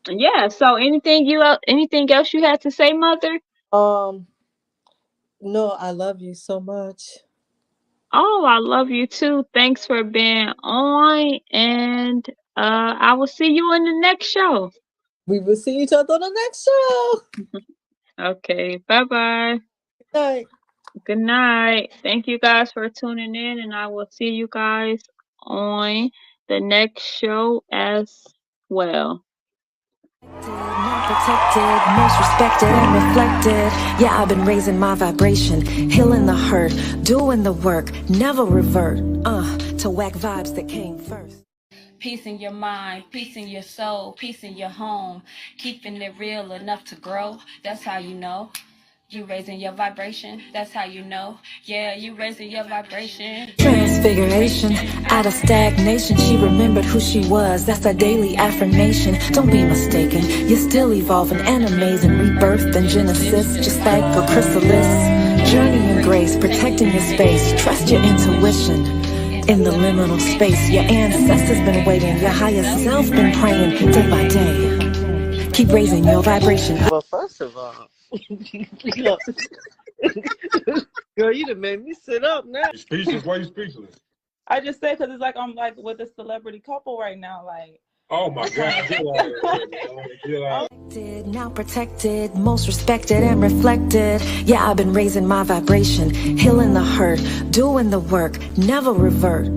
Yeah. So, anything else you had to say, Mother? No, I love you so much. Oh, I love you too. Thanks for being on, and I will see you in the next show. We will see each other on the next show. Okay. Bye-bye. Good night. Good night. Thank you guys for tuning in, and I will see you guys on the next show as well. Not protected, most respected and reflected. Yeah, I've been raising my vibration, healing the hurt, doing the work, never revert. To whack vibes that came first. Peace in your mind, peace in your soul, peace in your home. Keeping it real enough to grow, that's how you know. You raising your vibration, that's how you know. Yeah, you raising your vibration. Transfiguration, out of stagnation, she remembered who she was. That's a daily affirmation. Don't be mistaken, you're still evolving and amazing. Rebirth and genesis, just like a chrysalis. Journey in grace, protecting your space. Trust your intuition. In the liminal space, your ancestors been waiting. Your higher self been praying day by day. Keep raising your vibration. Well, first of all, girl, you done made me sit up now. You speechless? Why you speechless? I just say because it's like I'm like with a celebrity couple right now. Like, Oh my God, get out of here, man. Get out. Now protected, most respected and reflected. Yeah, I've been raising my vibration, healing the hurt, doing the work, never revert.